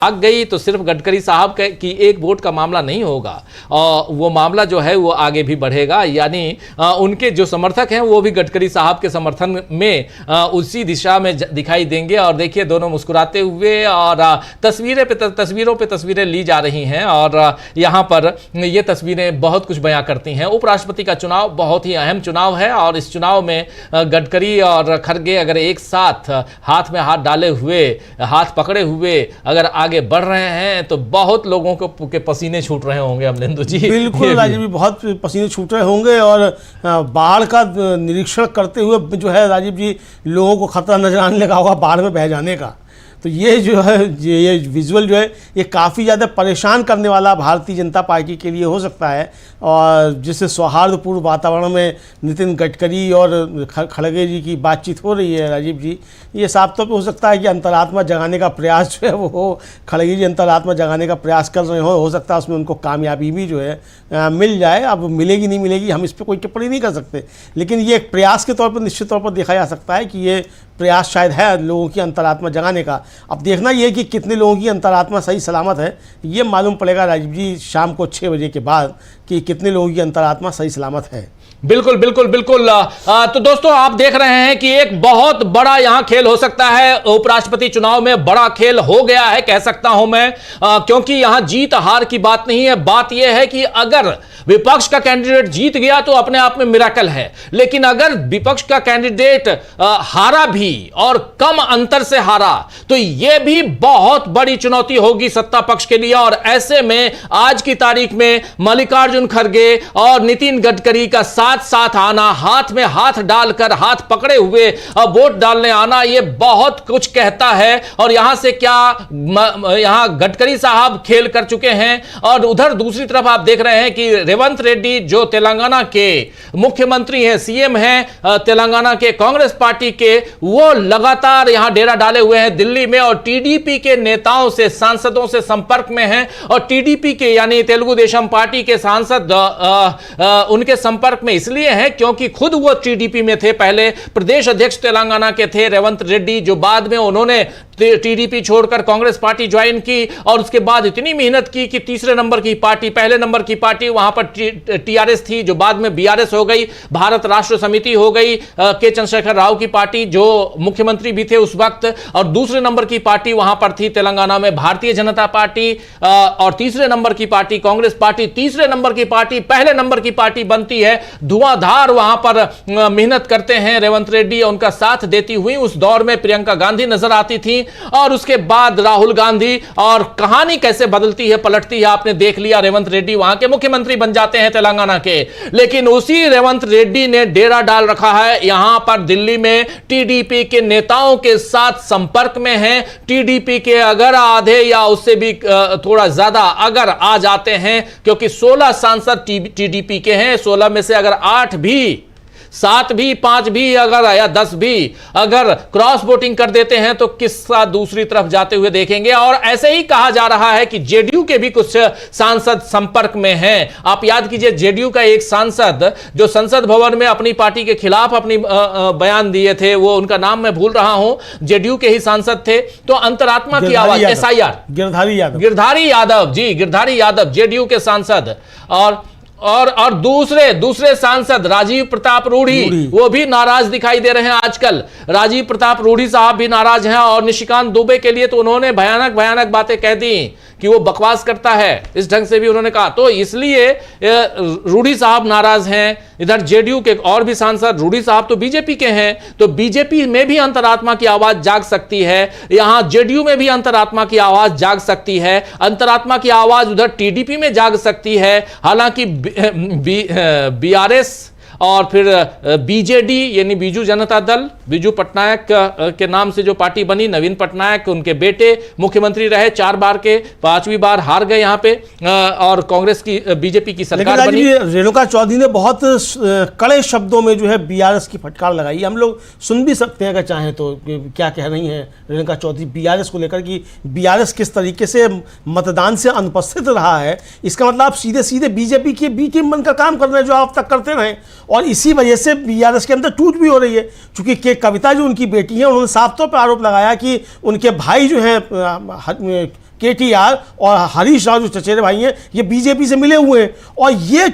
आग गई तो सिर्फ गडकरी साहब की एक वोट का मामला नहीं होगा, और वो मामला जो है वो आगे भी बढ़ेगा। यानी उनके जो समर्थक हैं वो भी गडकरी साहब के समर्थन में उसी दिशा में दिखाई देंगे। और देखिए दोनों मुस्कुराते हुए, और तस्वीरों पे तस्वीरें ली जा रही हैं, और यहाँ पर ये तस्वीरें बहुत कुछ बयां करती हैं। उपराष्ट्रपति का चुनाव बहुत ही अहम चुनाव है, और इस चुनाव में गडकरी और खड़गे अगर एक साथ हाथ में हाथ डाले हुए, हाथ पकड़े हुए अगर आगे बढ़ रहे हैं तो बहुत लोगों को के पसीने छूट रहे होंगे अमलेंदु जी। बिल्कुल राजीव जी, बहुत पसीने छूट रहे होंगे। और बाढ़ का निरीक्षण करते हुए जो है राजीव जी, लोगों को खतरा नजर आने लगा होगा बाढ़ में बह जाने का। तो ये जो है ये विजुअल जो है ये काफ़ी ज़्यादा परेशान करने वाला भारतीय जनता पार्टी के लिए हो सकता है। और जिससे सौहार्दपूर्ण वातावरण में नितिन गडकरी और खड़गे जी की बातचीत हो रही है राजीव जी, ये साफ तौर पर हो सकता है कि अंतरात्मा जगाने का प्रयास जो है वो हो, खड़गे जी अंतरात्मा जगाने का प्रयास कर रहे हो सकता है उसमें उनको कामयाबी भी जो है मिल जाए। अब मिलेगी नहीं मिलेगी हम इस पर कोई टिप्पणी नहीं कर सकते, लेकिन ये एक प्रयास के तौर पर निश्चित तौर पर देखा जा सकता है कि ये प्रयास शायद है लोगों की अंतरात्मा जगाने का। अब देखना ये कि कितने लोगों की अंतरात्मा सही सलामत है, ये मालूम पड़ेगा राजीव जी शाम को 6 बजे के बाद कि कितने लोगों की अंतरात्मा सही सलामत है। बिल्कुल बिल्कुल बिल्कुल। तो दोस्तों आप देख रहे हैं कि एक बहुत बड़ा यहां खेल हो सकता है। उपराष्ट्रपति चुनाव में बड़ा खेल हो गया है कह सकता हूं मैं, क्योंकि यहां जीत हार की बात नहीं है। बात यह है कि अगर विपक्ष का कैंडिडेट जीत गया तो अपने आप में मिराकल है, लेकिन अगर विपक्ष का कैंडिडेट हारा भी और कम अंतर से हारा तो यह भी बहुत बड़ी चुनौती होगी सत्ता पक्ष के लिए। और ऐसे में आज की तारीख में मल्लिकार्जुन खड़गे और नितिन गडकरी का साथ आना, हाथ में हाथ डालकर, हाथ पकड़े हुए वोट डालने आना, यह बहुत कुछ कहता है। और यहां से क्या यहां गडकरी साहब खेल कर चुके हैं, और उधर दूसरी तरफ आप देख रहे हैं कि रेवंत रेड्डी जो तेलंगाना के मुख्यमंत्री हैं, सीएम हैं तेलंगाना के कांग्रेस पार्टी के, वो लगातार यहां डेरा डाले हुए हैं दिल्ली में, और टीडीपी के नेताओं से, सांसदों से संपर्क में हैं। और टीडीपी के यानी तेलुगु देशम पार्टी के सांसद उनके संपर्क में इसलिए हैं क्योंकि खुद वो टीडीपी में थे, पहले प्रदेश अध्यक्ष तेलंगाना के थे रेवंत रेड्डी, जो बाद में उन्होंने टीडीपी छोड़कर कांग्रेस पार्टी ज्वाइन की, और उसके बाद इतनी मेहनत की कि तीसरे नंबर की पार्टी, पहले नंबर की पार्टी वहां पर टीआरएस थी, जो बाद में बीआरएस हो गई, भारत राष्ट्र समिति हो गई, के चंद्रशेखर राव की पार्टी जो मुख्यमंत्री भी थे उस वक्त, और दूसरे नंबर की पार्टी वहां पर थी तेलंगाना में भारतीय जनता पार्टी, और तीसरे नंबर की पार्टी कांग्रेस पार्टी, तीसरे नंबर की पार्टी पहले नंबर की पार्टी बनती है। धुआंधार वहां पर मेहनत करते हैं रेवंत रेड्डी, उनका साथ देती हुई उस दौर में प्रियंका गांधी नजर आती थी, और उसके बाद राहुल गांधी, और कहानी कैसे बदलती है पलटती है आपने देख लिया। रेवंत रेड्डी वहां के मुख्यमंत्री बन जाते हैं तेलंगाना के, लेकिन उसी रेवंत रेड्डी ने डेरा डाल रखा है यहां पर दिल्ली में, टीडीपी के नेताओं के साथ संपर्क में है। टीडीपी के अगर आधे या उससे भी थोड़ा ज्यादा अगर आ जाते हैं, क्योंकि 16 सांसद टीडीपी के हैं, 16 में से अगर 8 भी, 7 भी, 5 भी अगर या 10 भी अगर क्रॉस वोटिंग कर देते हैं तो किस्सा दूसरी तरफ जाते हुए देखेंगे। और ऐसे ही कहा जा रहा है कि जेडीयू के भी कुछ सांसद संपर्क में हैं। आप याद कीजिए जेडीयू का एक सांसद जो संसद भवन में अपनी पार्टी के खिलाफ अपनी बयान दिए थे, वो उनका नाम मैं भूल रहा हूं, जेडीयू के ही सांसद थे। तो अंतरात्मा की आवाज, एसआईआर, गिरधारी यादव जी, गिरधारी यादव जेडीयू के सांसद, और दूसरे सांसद राजीव प्रताप रूढ़ी, वो भी नाराज दिखाई दे रहे हैं आजकल। राजीव प्रताप रूढ़ी साहब भी नाराज हैं, और निशिकांत दुबे के लिए तो उन्होंने भयानक बातें कह दी कि वो बकवास करता है, इस ढंग से भी उन्होंने कहा। तो इसलिए रूढ़ी साहब नाराज हैं। इधर जेडीयू के और भी सांसद, रूढ़ी साहब तो बीजेपी के हैं, तो बीजेपी में भी अंतरात्मा की आवाज जाग सकती है, यहां जेडीयू में भी अंतरात्मा की आवाज जाग सकती है, अंतरात्मा की आवाज उधर टीडीपी में जाग सकती है। हालांकि बीआरएस और फिर बीजेडी यानी बीजू जनता दल, बीजू पटनायक के नाम से जो पार्टी बनी, नवीन पटनायक उनके बेटे मुख्यमंत्री रहे 4 बार के, 5वीं बार हार गए यहाँ पे, और कांग्रेस की बीजेपी की सरकार बनी। रेणुका चौधरी ने बहुत कड़े शब्दों में जो है बीआरएस की फटकार लगाई। हम लोग सुन भी सकते हैं अगर चाहें तो क्या कह रही हैं रेणुका चौधरी बीआरएस को लेकर, कि बीआरएस किस तरीके से मतदान से अनुपस्थित रहा है। इसका मतलब आप सीधे सीधे बीजेपी के बी टीम बनकर काम कर रहे हैं जो आप तक करते रहे, और इसी वजह से बीआरएस के अंदर टूट भी हो रही है। चूंकि के कविता जो उनकी बेटी है, उन्होंने साफ तौर पर आरोप लगाया कि उनके भाई जो हैं KTR और हरीश राव जो चचेरे भाई हैं, ये बीजेपी से मिले हुए हैं। और ये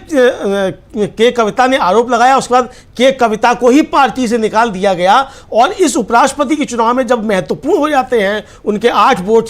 के कविता ने आरोप लगाया, उसके बाद के कविता को ही पार्टी से निकाल दिया गया। और इस उपराष्ट्रपति के चुनाव में जब महत्वपूर्ण हो जाते हैं उनके 8 वोट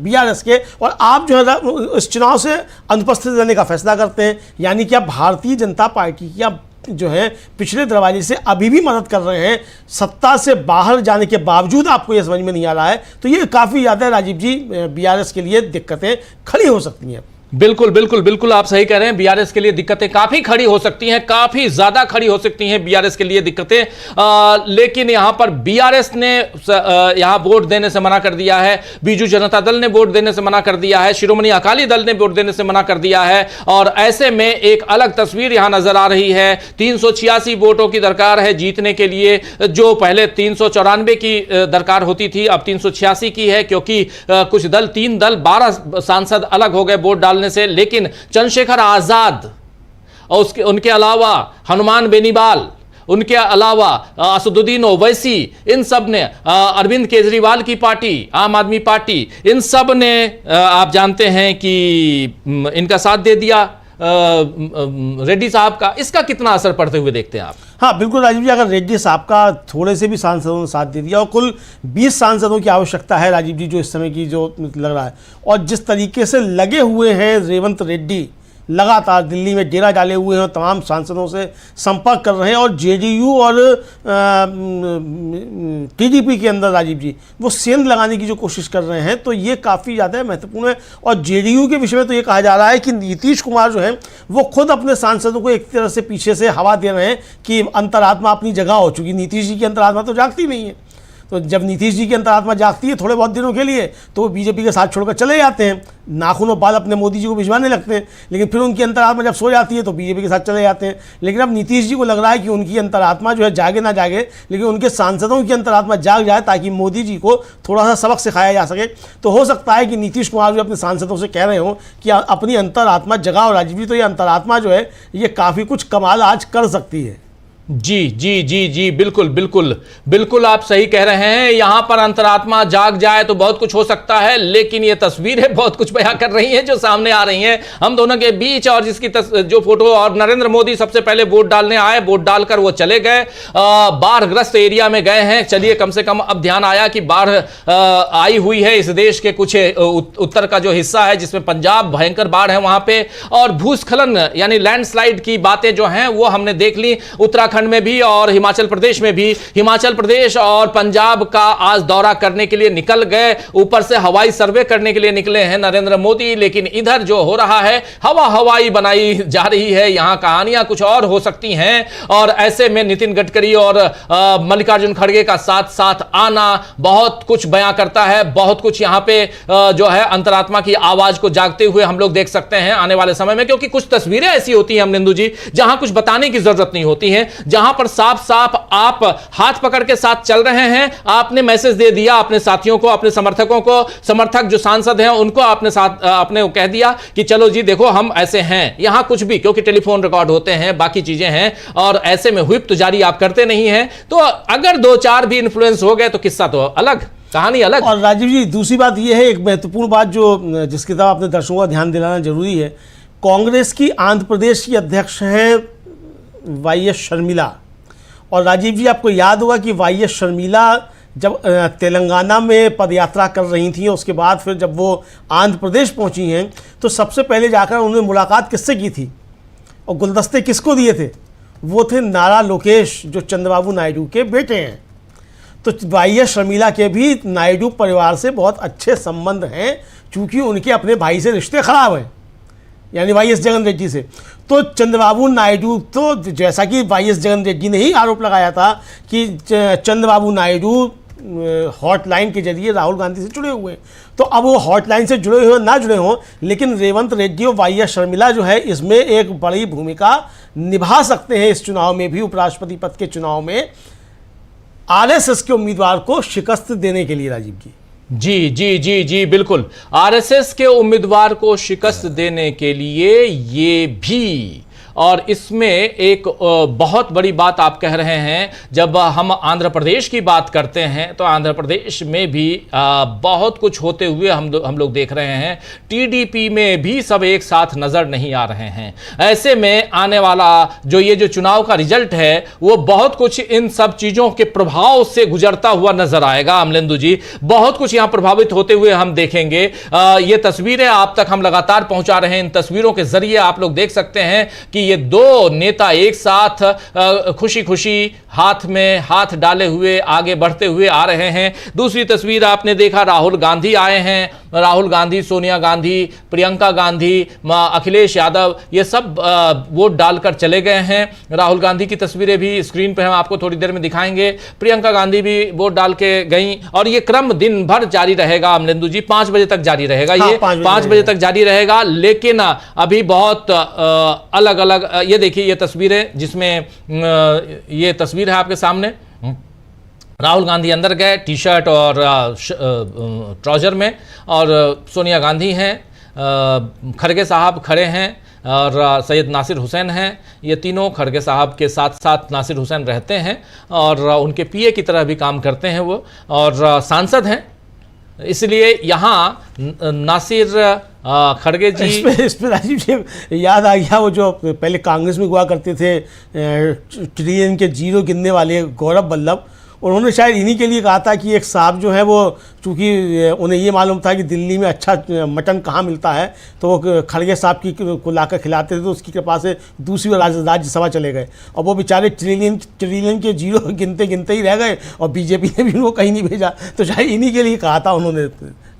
BRS के, और आप जो है इस चुनाव से अनुपस्थित रहने का फैसला करते हैं, यानी कि आप भारतीय जनता पार्टी की आप जो है पिछले दरवाजे से अभी भी मदद कर रहे हैं, सत्ता से बाहर जाने के बावजूद आपको यह समझ में नहीं आ रहा है। तो ये काफ़ी ज़्यादा राजीव जी BRS के लिए दिक्कतें खड़ी हो सकती हैं। बिल्कुल बिल्कुल बिल्कुल, आप सही कह रहे हैं। BRS के लिए दिक्कतें काफी खड़ी हो सकती हैं, काफी ज्यादा खड़ी हो सकती हैं BRS के लिए दिक्कतें। लेकिन यहां पर BRS ने यहां वोट देने से मना कर दिया है, बीजू जनता दल ने वोट देने से मना कर दिया है, शिरोमणि अकाली दल ने वोट देने से मना कर दिया है। और ऐसे में एक अलग तस्वीर यहां नजर आ रही है। 386 वोटों की दरकार है जीतने के लिए, जो पहले 394 की दरकार होती थी, अब 386 की है, क्योंकि कुछ दल 3 दल 12 सांसद अलग हो गए वोट डालने से। लेकिन चंद्रशेखर आजाद और उनके अलावा हनुमान बेनीवाल, उनके अलावा असदुद्दीन ओवैसी, इन सब ने, अरविंद केजरीवाल की पार्टी, आम आदमी पार्टी, इन सब ने आप जानते हैं कि इनका साथ दे दिया रेड्डी साहब का। इसका कितना असर पड़ते हुए देखते हैं आप? हाँ बिल्कुल राजीव जी, अगर रेड्डी साहब का थोड़े से भी सांसदों ने साथ दे दिया, और कुल 20 सांसदों की आवश्यकता है राजीव जी जो इस समय की जो लग रहा है, और जिस तरीके से लगे हुए हैं रेवंत रेड्डी, लगातार दिल्ली में डेरा डाले हुए हैं, तमाम सांसदों से संपर्क कर रहे हैं, और JDU और TDP के अंदर राजीव जी वो सेंध लगाने की जो कोशिश कर रहे हैं, तो ये काफ़ी ज़्यादा महत्वपूर्ण है। और JDU के विषय में तो ये कहा जा रहा है कि नीतीश कुमार जो है वो खुद अपने सांसदों को एक तरह से पीछे से हवा दे रहे हैं कि अंतरात्मा अपनी जगह हो चुकी। नीतीश जी की अंतरात्मा तो जागती नहीं है, तो जब नीतीश जी की अंतरात्मा जागती है थोड़े बहुत दिनों के लिए, तो वो बीजेपी के साथ छोड़कर चले जाते हैं, नाखून और बाल अपने मोदी जी को भिजवाने लगते हैं। लेकिन फिर उनकी अंतरात्मा जब सो जाती है तो बीजेपी के साथ चले जाते हैं। लेकिन अब नीतीश जी को लग रहा है कि उनकी अंतरात्मा जो है जागे ना जागे, लेकिन उनके सांसदों की अंतरात्मा जाग जाए, ताकि मोदी जी को थोड़ा सा सबक सिखाया जा सके। तो हो सकता है कि नीतीश कुमार जो अपने सांसदों से कह रहे हो कि अपनी अंतरात्मा जगाओ राजीव जी, तो ये अंतरात्मा जो है ये काफ़ी कुछ कमाल आज कर सकती है। जी जी जी जी, बिल्कुल बिल्कुल बिल्कुल, आप सही कह रहे हैं। यहां पर अंतरात्मा जाग जाए तो बहुत कुछ हो सकता है, लेकिन ये तस्वीरें बहुत कुछ बयां कर रही हैं जो सामने आ रही हैं हम दोनों के बीच। और जिसकी जो फोटो, और नरेंद्र मोदी सबसे पहले वोट डालने आए, वोट डालकर वो चले गए, बाढ़ग्रस्त एरिया में गए हैं। चलिए, कम से कम अब ध्यान आया कि बाढ़ आई हुई है इस देश के कुछ उत्तर का जो हिस्सा है, जिसमें पंजाब भयंकर बाढ़ है वहां पे, और भूस्खलन यानी लैंडस्लाइड की बातें जो हैं वो हमने देख ली उत्तराखंड में भी और हिमाचल प्रदेश में भी। हिमाचल प्रदेश और पंजाब का आज दौरा करने के लिए निकल गए, ऊपर से हवाई सर्वे करने के लिए निकले हैं नरेंद्र मोदी। लेकिन इधर जो हो रहा है, हवाई बनाई जा रही है, यहां कहानियां कुछ और हो सकती हैं। और ऐसे में नितिन गडकरी और मल्लिकार्जुन खड़गे का साथ साथ आना बहुत कुछ बयां करता है, बहुत कुछ यहां पे जो है अंतरात्मा की आवाज को जागते हुए हम लोग देख सकते हैं आने वाले समय में। क्योंकि कुछ तस्वीरें ऐसी होती हैं अमनिंदु जी, जहां कुछ बताने की जरूरत नहीं होती है, जहां पर साफ साफ आप हाथ पकड़ के साथ चल रहे हैं। आपने मैसेज दे दिया अपने साथियों को, अपने समर्थकों को, समर्थक जो सांसद हैं उनको आपने कह दिया कि चलो जी देखो हम ऐसे हैं। यहां कुछ भी, क्योंकि टेलीफोन रिकॉर्ड होते हैं, बाकी चीजें हैं, और ऐसे में व्हिप तो जारी आप करते नहीं हैं। तो अगर 2-4 भी इन्फ्लुएंस हो गए तो किस्सा तो अलग, कहानी अलग। और राजीव जी दूसरी बात यह है, एक महत्वपूर्ण बात जो जिसकी तरफ अपने दर्शकों का ध्यान दिलाना जरूरी है, कांग्रेस की आंध्र प्रदेश की अध्यक्ष हैं YS शर्मिला। और राजीव जी आपको याद होगा कि YS शर्मिला जब तेलंगाना में पदयात्रा कर रही थी, उसके बाद फिर जब वो आंध्र प्रदेश पहुंची हैं, तो सबसे पहले जाकर उन्होंने मुलाकात किससे की थी और गुलदस्ते किसको दिए थे? वो थे नारा लोकेश, जो चंद्रबाबू नायडू के बेटे हैं। तो YS शर्मिला के भी नायडू परिवार से बहुत अच्छे संबंध हैं, चूँकि उनके अपने भाई से रिश्ते खराब हैं, यानी YS जगन रेड्डी से। तो चंद्रबाबू नायडू, तो जैसा कि YS जगन रेड्डी ने ही आरोप लगाया था कि चंद्रबाबू नायडू हॉटलाइन के जरिए राहुल गांधी से जुड़े हुए हैं, तो अब वो हॉटलाइन से जुड़े हुए ना जुड़े हों, लेकिन रेवंत रेड्डी और YS शर्मिला जो है इसमें एक बड़ी भूमिका निभा सकते हैं। इस चुनाव में भी, उपराष्ट्रपति पद के चुनाव में RSS के उम्मीदवार को शिकस्त देने के लिए राजीव जी। जी जी जी जी, बिल्कुल, आरएसएस के उम्मीदवार को शिकस्त देने के लिए ये भी और इसमें एक बहुत बड़ी बात आप कह रहे हैं। जब हम आंध्र प्रदेश की बात करते हैं तो आंध्र प्रदेश में भी बहुत कुछ होते हुए हम लोग देख रहे हैं। टीडीपी में भी सब एक साथ नजर नहीं आ रहे हैं। ऐसे में आने वाला जो चुनाव का रिजल्ट है वो बहुत कुछ इन सब चीजों के प्रभाव से गुजरता हुआ नजर आएगा। अमलेंदु जी, बहुत कुछ यहां प्रभावित होते हुए हम देखेंगे। ये तस्वीरें आप तक हम लगातार पहुंचा रहे हैं। इन तस्वीरों के जरिए आप लोग देख सकते हैं कि ये दो नेता एक साथ खुशी खुशी हाथ में हाथ डाले हुए आगे बढ़ते हुए आ रहे हैं। दूसरी तस्वीर आपने देखा, राहुल गांधी आए हैं। राहुल गांधी, सोनिया गांधी, प्रियंका गांधी, अखिलेश यादव, ये सब वोट डालकर चले गए हैं। राहुल गांधी की तस्वीरें भी स्क्रीन पर हम आपको थोड़ी देर में दिखाएंगे। प्रियंका गांधी भी वोट डाल के गई और ये क्रम दिन भर जारी रहेगा। अमलेंदु जी, 5 बजे तक जारी रहेगा। ये 5 बजे तक जारी रहेगा। लेकिन अभी बहुत अलग अलग, ये देखिए ये तस्वीरें, जिसमें ये तस्वीर है आपके सामने। राहुल गांधी अंदर गए टी शर्ट और ट्राउजर में, और सोनिया गांधी हैं, खड़गे साहब खड़े हैं और सैयद नासिर हुसैन हैं। ये तीनों खड़गे साहब के साथ साथ नासिर हुसैन रहते हैं और उनके पीए की तरह भी काम करते हैं वो, और सांसद हैं। इसलिए यहाँ नासिर खड़गे जी, इस पे राजीव जी याद आ गया वो जो पहले कांग्रेस में हुआ करते थे ट्रिलियन के जीरो गिनने वाले गौरव वल्लभ। उन्होंने शायद इन्हीं के लिए कहा था कि एक साहब जो है वो, चूँकि उन्हें ये मालूम था कि दिल्ली में अच्छा मटन कहाँ मिलता है, तो वो खड़गे साहब को लाकर खिलाते थे, तो उसकी कृपा से दूसरी बार राज्यसभा चले गए। और वो बेचारे ट्रिलियन के जीरो गिनते गिनते ही रह गए और बीजेपी ने भी उनको कहीं नहीं भेजा। तो शायद इन्हीं के लिए कहा था उन्होंने,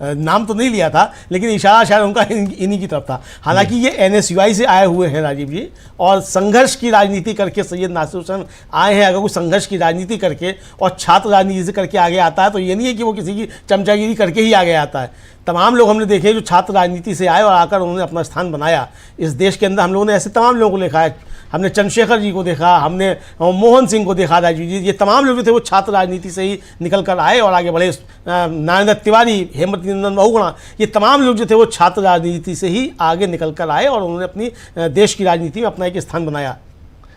नाम तो नहीं लिया था लेकिन इशारा शायद उनका इन्हीं की तरफ था। हालांकि ये एनएसयूआई से आए हुए हैं राजीव जी, और संघर्ष की राजनीति करके सैयद नासिर हुसैन आए हैं। अगर कोई संघर्ष की राजनीति करके और छात्र राजनीति से करके आगे आता है तो ये नहीं है कि वो किसी की चमचागिरी करके ही आगे आता है। तमाम लोग हमने देखे जो छात्र राजनीति से आए और आकर उन्होंने अपना स्थान बनाया इस देश के अंदर। हम लोगों ने ऐसे तमाम लोगों को देखा है। हमने चंद्रशेखर जी को देखा, हमने मोहन सिंह को देखा, राजीव जी, ये तमाम लोग जो थे वो छात्र राजनीति से ही निकल कर आए और आगे बढ़े। नारायण दत्त तिवारी, हेमंत नंदन बहुगुणा, ये तमाम लोग जो थे वो छात्र राजनीति से ही आगे निकल कर आए और उन्होंने अपनी देश की राजनीति में अपना एक स्थान बनाया।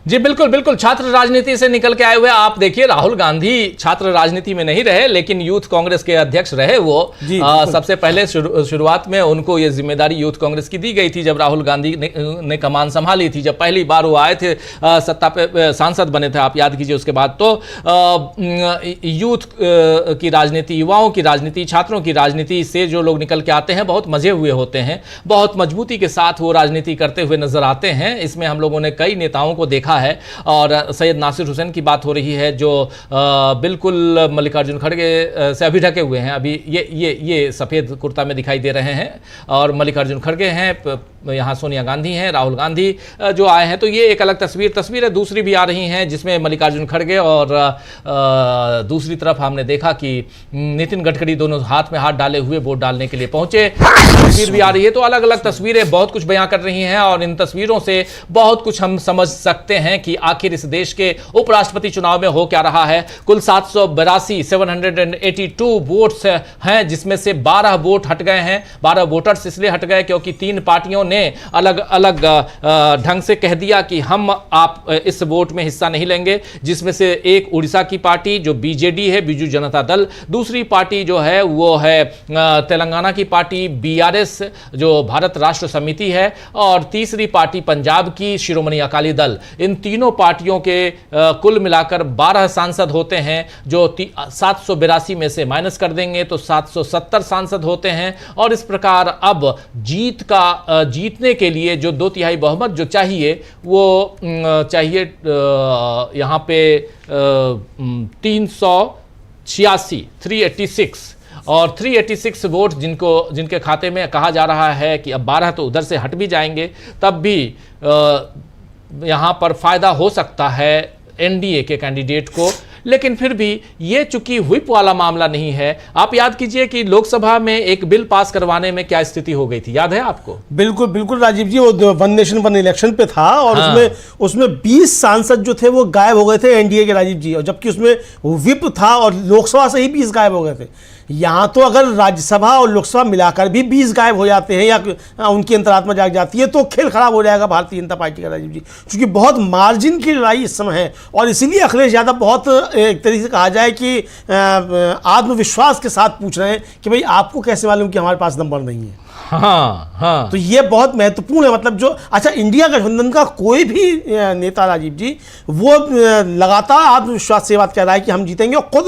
जी बिल्कुल बिल्कुल, छात्र राजनीति से निकल के आए हुए। आप देखिए, राहुल गांधी छात्र राजनीति में नहीं रहे लेकिन यूथ कांग्रेस के अध्यक्ष रहे वो। सबसे पहले शुरुआत में उनको ये जिम्मेदारी यूथ कांग्रेस की दी गई थी जब राहुल गांधी ने कमान संभाली थी। जब पहली बार वो आए थे सत्ता पे, सांसद बने थे, आप याद कीजिए। उसके बाद तो यूथ की राजनीति, युवाओं की राजनीति, छात्रों की राजनीति से जो लोग निकल के आते हैं बहुत मजे हुए होते हैं, बहुत मजबूती के साथ वो राजनीति करते हुए नजर आते हैं। इसमें हम लोगों ने कई नेताओं को देखा है। और सैयद नासिर हुसैन की बात हो रही है जो बिल्कुल मल्लिकार्जुन खड़गे से अभी ढके हुए हैं। अभी ये सफ़ेद कुर्ता में दिखाई दे रहे हैं और मल्लिकार्जुन खड़गे हैं, यहाँ सोनिया गांधी हैं, राहुल गांधी जो आए हैं। तो ये एक अलग तस्वीरें दूसरी भी आ रही हैं जिसमें मल्लिकार्जुन खड़गे और दूसरी तरफ हमने देखा कि नितिन गडकरी दोनों हाथ में हाथ डाले हुए वोट डालने के लिए पहुंचे। तस्वीर भी आ रही है। तो अलग अलग तस्वीरें बहुत कुछ बयां कर रही हैं और इन तस्वीरों से बहुत कुछ हम समझ सकते हैं कि आखिर इस देश के उपराष्ट्रपति चुनाव में हो क्या रहा है। कुल 782 वोट्स हैं जिसमें से 12 वोट हट गए हैं। 12 वोटर्स इसलिए हट गए क्योंकि 3 पार्टियों ने अलग अलग ढंग से कह दिया कि हम आप इस वोट में हिस्सा नहीं लेंगे, जिसमें से एक उड़ीसा की पार्टी जो बीजेडी है, बीजू जनता दल, दूसरी पार्टी जो है वो है तेलंगाना की पार्टी बीआरएस जो भारत राष्ट्र समिति है, और तीसरी पार्टी पंजाब की शिरोमणि अकाली दल। इन तीनों पार्टियों के कुल मिलाकर 12 सांसद होते हैं जो 782 में से माइनस कर देंगे तो 770 सांसद होते हैं। और इस प्रकार अब जीतने के लिए जो 2/3 बहुमत जो चाहिए वो चाहिए यहाँ पे 386 और 386 वोट जिनके खाते में कहा जा रहा है कि अब 12 तो उधर से हट भी जाएंगे, तब भी यहाँ पर फायदा हो सकता है एनडीए के कैंडिडेट को। लेकिन फिर भी ये चूंकि व्हिप वाला मामला नहीं है। आप याद कीजिए कि लोकसभा में एक बिल पास करवाने में क्या स्थिति हो गई थी, याद है आपको? बिल्कुल बिल्कुल राजीव जी, वो वन नेशन वन इलेक्शन पे था और उसमें 20 सांसद जो थे वो गायब हो गए थे एनडीए के, राजीव जी, और जबकि उसमें व्हिप था और लोकसभा से ही 20 गायब हो गए थे। यहाँ तो अगर राज्यसभा और लोकसभा मिलाकर भी 20 गायब हो जाते हैं या उनकी अंतरात्मा जाग जाती है तो खेल खराब हो जाएगा भारतीय जनता पार्टी का, राजीव जी। क्योंकि बहुत मार्जिन की लड़ाई इस समय है और इसीलिए अखिलेश यादव बहुत एक तरीके से कहा जाए कि आत्मविश्वास के साथ पूछ रहे हैं कि भाई आपको कैसे मालूम कि हमारे पास नंबर नहीं है। हाँ हाँ, तो ये बहुत महत्वपूर्ण है। मतलब जो अच्छा इंडिया गठबंधन का कोई भी नेता, राजीव जी, वो लगातार आत्मविश्वास से बात कर रहा है कि हम जीतेंगे और खुद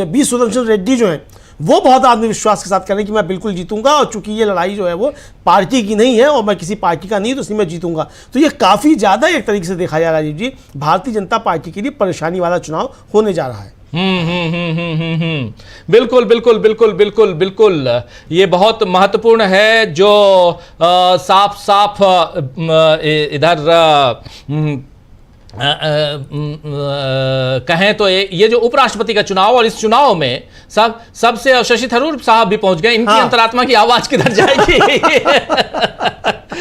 बी सुदर्शन रेड्डी जो है वो बहुत आत्मविश्वास के साथ कह रहे हैं कि मैं बिल्कुल जीतूंगा और चूंकि ये लड़ाई जो है वो पार्टी की नहीं है और मैं किसी पार्टी का नहीं तो इसलिए मैं जीतूंगा। तो ये काफ़ी ज़्यादा एक तरीके से देखा जाए राजीव जी भारतीय जनता पार्टी के लिए परेशानी वाला चुनाव होने जा रहा है। बिल्कुल बिल्कुल बिल्कुल बिल्कुल बिल्कुल, ये बहुत महत्वपूर्ण है जो साफ साफ इधर कहें तो ये जो उपराष्ट्रपति का चुनाव और इस चुनाव में सबसे शशि थरूर साहब भी पहुंच गए। इनकी हाँ। अंतरात्मा की आवाज किधर जाएगी?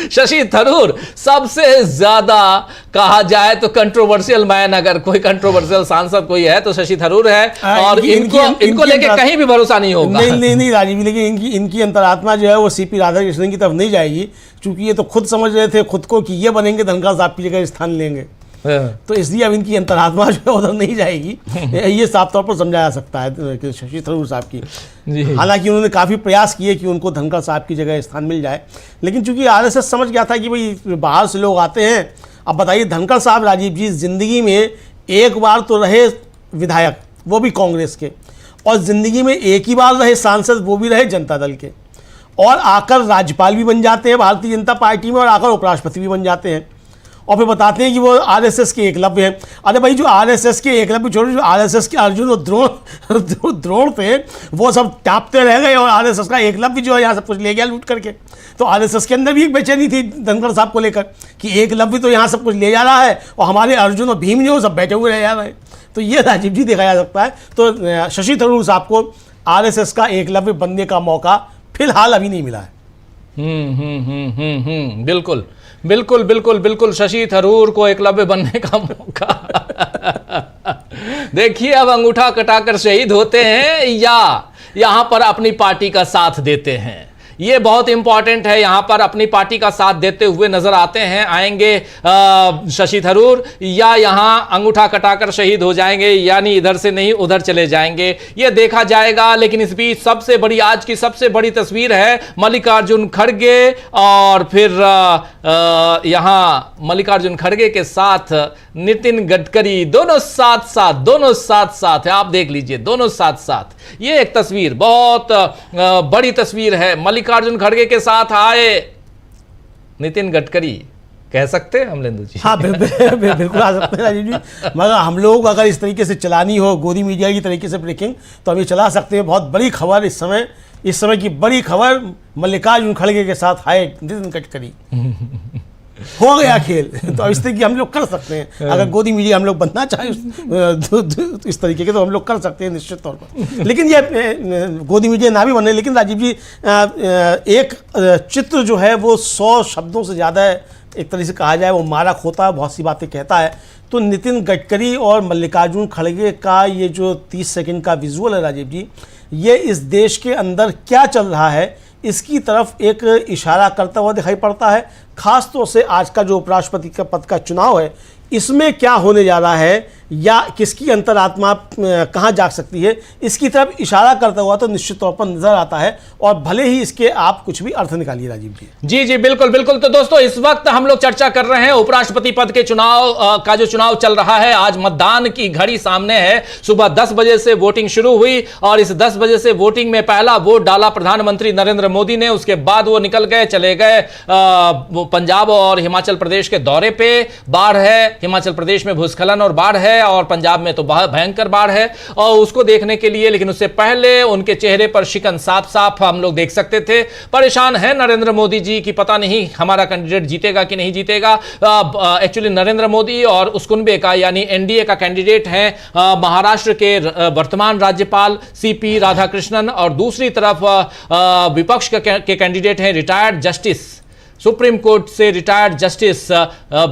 शशि थरूर सबसे ज्यादा कहा जाए तो कंट्रोवर्शियल मैन, अगर कोई कंट्रोवर्शियल सांसद कोई है तो शशि थरूर है और इनको लेके कहीं भी भरोसा नहीं होगा। नहीं राजीव, लेकिन इनकी अंतरात्मा जो है वो सीपी राधाकृष्णन की तरफ नहीं जाएगी क्योंकि ये तो खुद समझ रहे थे खुद को कि ये बनेंगे धनखड़ साहब की जगह स्थान लेंगे, तो इसलिए अब इनकी अंतरात्मा जो है उधर नहीं जाएगी। ये साफ तौर पर समझाया सकता है कि शशि थरूर साहब की। हालांकि उन्होंने काफ़ी प्रयास किए कि उनको धनखड़ साहब की जगह स्थान मिल जाए, लेकिन चूंकि आरएसएस समझ गया था कि भाई बाहर से लोग आते हैं। अब बताइए धनखड़ साहब राजीव जी ज़िंदगी में एक बार तो रहे विधायक, वो भी कांग्रेस के, और ज़िंदगी में एक ही बार रहे सांसद, वो भी रहे जनता दल के, और आकर राज्यपाल भी बन जाते हैं भारतीय जनता पार्टी में और आकर उपराष्ट्रपति भी बन जाते हैं और फिर बताते हैं कि वो आरएसएस के एकलव्य हैं। अरे भाई जो आरएसएस के एकलव्य छोड़ो, जो आरएसएस के अर्जुन और द्रोण थे वो सब टापते रह गए और आरएसएस का एकलव्य जो है यहाँ सब कुछ ले गया लूट करके। तो आरएसएस के अंदर भी एक बेचैनी थी धनखड़ साहब को लेकर कि एकलव्य तो यहाँ सब कुछ ले जा रहा है और हमारे अर्जुन और भीम जो सब बैठे हुए रह जा रहे हैं। तो ये राजीव जी देखा जा सकता है। तो शशि थरूर साहब को आरएसएस का एकलव्य बनने का मौका फिलहाल अभी नहीं मिला है। बिल्कुल बिल्कुल बिल्कुल बिल्कुल, शशि थरूर को एकलव्य बनने का मौका। देखिए अब अंगूठा कटाकर शहीद होते हैं या यहां पर अपनी पार्टी का साथ देते हैं, ये बहुत इंपॉर्टेंट है। यहां पर अपनी पार्टी का साथ देते हुए नजर आएंगे शशि थरूर, या यहां अंगूठा कटाकर शहीद हो जाएंगे, यानी इधर से नहीं उधर चले जाएंगे, ये देखा जाएगा। लेकिन इस बीच सबसे बड़ी आज की सबसे बड़ी तस्वीर है मल्लिकार्जुन खड़गे और फिर यहां मल्लिकार्जुन खड़गे के साथ नितिन गडकरी, दोनों साथ साथ है। आप देख लीजिए दोनों साथ साथ, ये एक तस्वीर बहुत बड़ी तस्वीर है। मल्लिकार्जुन खड़गे के साथ आए नितिन गडकरी, कह सकते हैं हम लेंदु जी? हाँ बिल्कुल आ सकते हैं राजीव जी। मगर हम लोग अगर इस तरीके से चलानी हो गोदी मीडिया की तरीके से ब्रेकिंग तो हम ये चला सकते हैं। बहुत बड़ी खबर इस समय की बड़ी खबर, मल्लिकार्जुन खड़गे के साथ आए नितिन गडकरी। हो गया खेल। तो इस तरीके हम लोग कर सकते हैं, अगर गोदी मीडिया हम लोग बनना चाहें इस तरीके के तो हम लोग कर सकते हैं निश्चित तौर पर। लेकिन ये गोदी मीडिया ना भी बने, लेकिन राजीव जी एक चित्र जो है वो 100 शब्दों से ज़्यादा एक तरीके से कहा जाए वो मारा खोता है, बहुत सी बातें कहता है। तो नितिन गडकरी और मल्लिकार्जुन खड़गे का ये जो 30 सेकंड का विजुअल है राजीव जी, ये इस देश के अंदर क्या चल रहा है इसकी तरफ एक इशारा करता हुआ दिखाई पड़ता है। खास तौर से आज का जो उपराष्ट्रपति का पद का चुनाव है, इसमें क्या होने जा रहा है या किसकी अंतरात्मा कहाँ जाग सकती है, इसकी तरफ इशारा करता हुआ तो निश्चित तौर पर नजर आता है। और भले ही इसके आप कुछ भी अर्थ निकालिए राजीव जी। जी बिल्कुल बिल्कुल। तो दोस्तों इस वक्त हम लोग चर्चा कर रहे हैं उपराष्ट्रपति पद के चुनाव का जो चुनाव चल रहा है। आज मतदान की घड़ी सामने है, सुबह 10 बजे से वोटिंग शुरू हुई और इस 10 बजे से वोटिंग में पहला वोट डाला प्रधानमंत्री नरेंद्र मोदी ने। उसके बाद वो निकल गए, चले गए पंजाब और हिमाचल प्रदेश के दौरे पे। बाढ़ है, हिमाचल प्रदेश में भूस्खलन और बाढ़ है और पंजाब में तो बहुत भयंकर बाढ़ है और उसको देखने के लिए, लेकिन उससे पहले उनके चेहरे पर शिकन साफ साफ हम लोग देख सकते थे। परेशान है नरेंद्र मोदी जी कि पता नहीं हमारा कैंडिडेट जीतेगा कि नहीं जीतेगा। एक्चुअली नरेंद्र मोदी और उस कुनबे का यानी एनडीए का कैंडिडेट है महाराष्ट्र के वर्तमान राज्यपाल सीपी राधाकृष्णन और दूसरी तरफ विपक्ष के कैंडिडेट हैं रिटायर्ड जस्टिस सुप्रीम कोर्ट से retired justice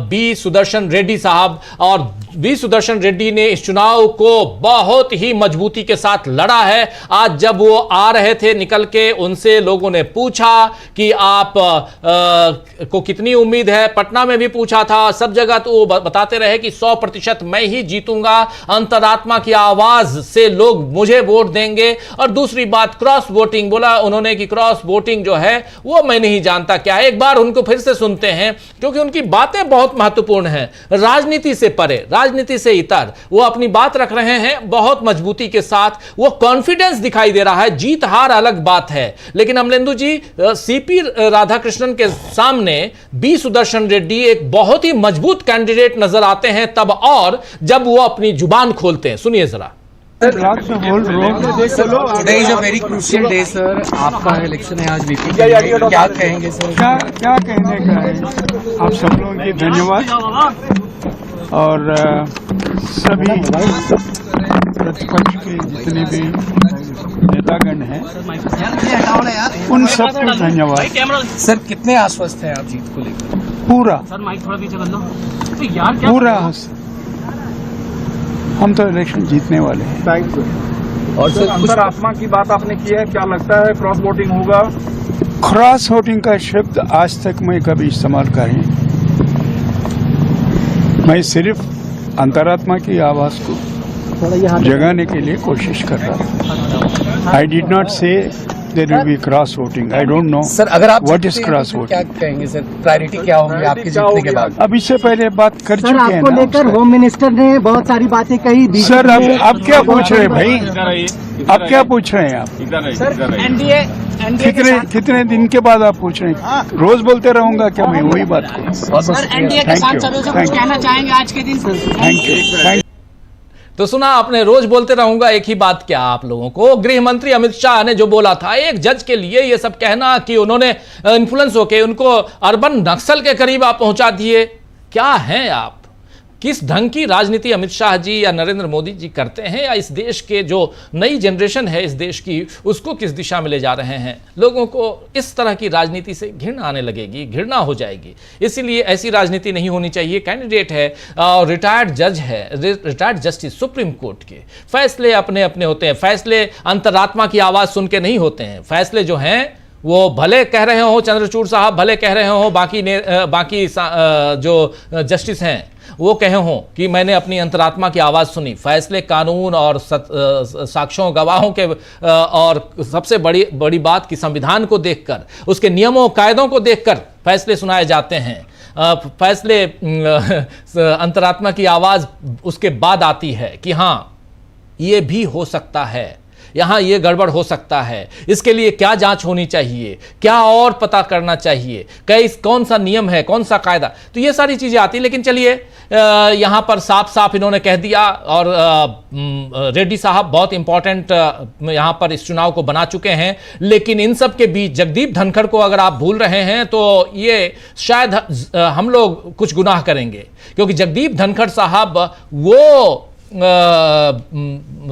B Sudarshan Reddy साहब। और बी सुदर्शन रेड्डी ने इस चुनाव को बहुत ही मजबूती के साथ लड़ा है। आज जब वो आ रहे थे निकल के, उनसे लोगों ने पूछा कि आप को कितनी उम्मीद है। पटना में भी पूछा था, सब जगह तो वो बताते रहे कि 100% मैं ही जीतूंगा, अंतरात्मा की आवाज से लोग मुझे वोट देंगे। और दूसरी बात, क्रॉस वोटिंग बोला उन्होंने कि क्रॉस वोटिंग जो है वो मैं नहीं जानता क्या है। एक बार उनको फिर से सुनते हैं, क्योंकि उनकी बातें बहुत महत्वपूर्ण हैं, राजनीति से परे, राजनीति से इतर वो अपनी बात रख रहे हैं बहुत मजबूती के साथ। वो कॉन्फिडेंस दिखाई दे रहा है। जीत हार अलग बात है, लेकिन अमलेंदु जी, सीपी राधाकृष्णन के सामने बी सुदर्शन रेड्डी एक बहुत ही मजबूत कैंडिडेट नजर आते हैं तब, और जब वो अपनी जुबान खोलते हैं। सुनिए जरा। Today is a very crucial day, sir. आपका इलेक्शन है आज वीपी के लिए, क्या कहेंगे सर? क्या कहने का है। आप सब लोगों की धन्यवाद। और सभी प्रतिपक्ष के जितने भी नेतागण हैं उन सबको धन्यवाद। सर कितने आश्वस्त हैं आप जीत को लेकर? पूरा पूरा हम तो इलेक्शन जीतने वाले हैं। Thank you. और सर अंतरात्मा की बात आपने की है, क्या लगता है क्रॉस वोटिंग होगा? क्रॉस वोटिंग का शब्द आज तक मैं कभी इस्तेमाल करें, मैं सिर्फ अंतरात्मा की आवाज को जगाने के लिए कोशिश कर रहा था। I did not say there will be cross voting. I don't know sir, अगर आप व्हाट इज क्रॉस वोटिंग। क्या कहेंगे सर, प्रायोरिटी क्या होगी आपके जीतने के बाद? अब इससे पहले बात कर चुके हैं आपको ना। लेकर होम मिनिस्टर ने बहुत सारी बातें कही। सर अब क्या पूछ रहे हैं भाई, अब क्या पूछ रहे हैं आप? सर एनडीए कितने दिन के बाद आप पूछ रहे हैं? रोज बोलते रहूंगा क्या मैं वही बात को? सर एनडीए के सांसदों से कुछ कहना चाहेंगे आज के दिन? Thank you. तो सुना आपने, रोज बोलते रहूंगा एक ही बात। क्या आप लोगों को गृह मंत्री अमित शाह ने जो बोला था, एक जज के लिए ये सब कहना कि उन्होंने इन्फ्लुएंस होके उनको अर्बन नक्सल के करीब आप पहुंचा दिए, क्या हैं आप? किस ढंग की राजनीति अमित शाह जी या नरेंद्र मोदी जी करते हैं, या इस देश के जो नई जनरेशन है इस देश की, उसको किस दिशा में ले जा रहे हैं? लोगों को इस तरह की राजनीति से घृणा आने लगेगी, घृणा हो जाएगी। इसीलिए ऐसी राजनीति नहीं होनी चाहिए। कैंडिडेट है और रिटायर्ड जज है, रिटायर्ड जस्टिस सुप्रीम कोर्ट के, फैसले अपने अपने होते हैं। फैसले अंतरात्मा की आवाज़ सुन के नहीं होते हैं। फैसले जो हैं वो भले कह रहे हो चंद्रचूड़ साहब, भले कह रहे हो बाकी जो जस्टिस हैं वो कहे हों कि मैंने अपनी अंतरात्मा की आवाज़ सुनी। फैसले कानून और साक्ष्यों गवाहों के और सबसे बड़ी बात कि संविधान को देखकर, उसके नियमों कायदों को देखकर फैसले सुनाए जाते हैं। फैसले अंतरात्मा की आवाज़ उसके बाद आती है कि हाँ ये भी हो सकता है, यहाँ ये गड़बड़ हो सकता है, इसके लिए क्या जांच होनी चाहिए, क्या और पता करना चाहिए, कौन सा नियम है, कौन सा कायदा, तो ये सारी चीज़ें आती। लेकिन चलिए यहाँ पर साफ साफ इन्होंने कह दिया, और रेड्डी साहब बहुत इंपॉर्टेंट यहाँ पर इस चुनाव को बना चुके हैं। लेकिन इन सब के बीच जगदीप धनखड़ को अगर आप भूल रहे हैं तो ये शायद हम लोग कुछ गुनाह करेंगे, क्योंकि जगदीप धनखड़ साहब वो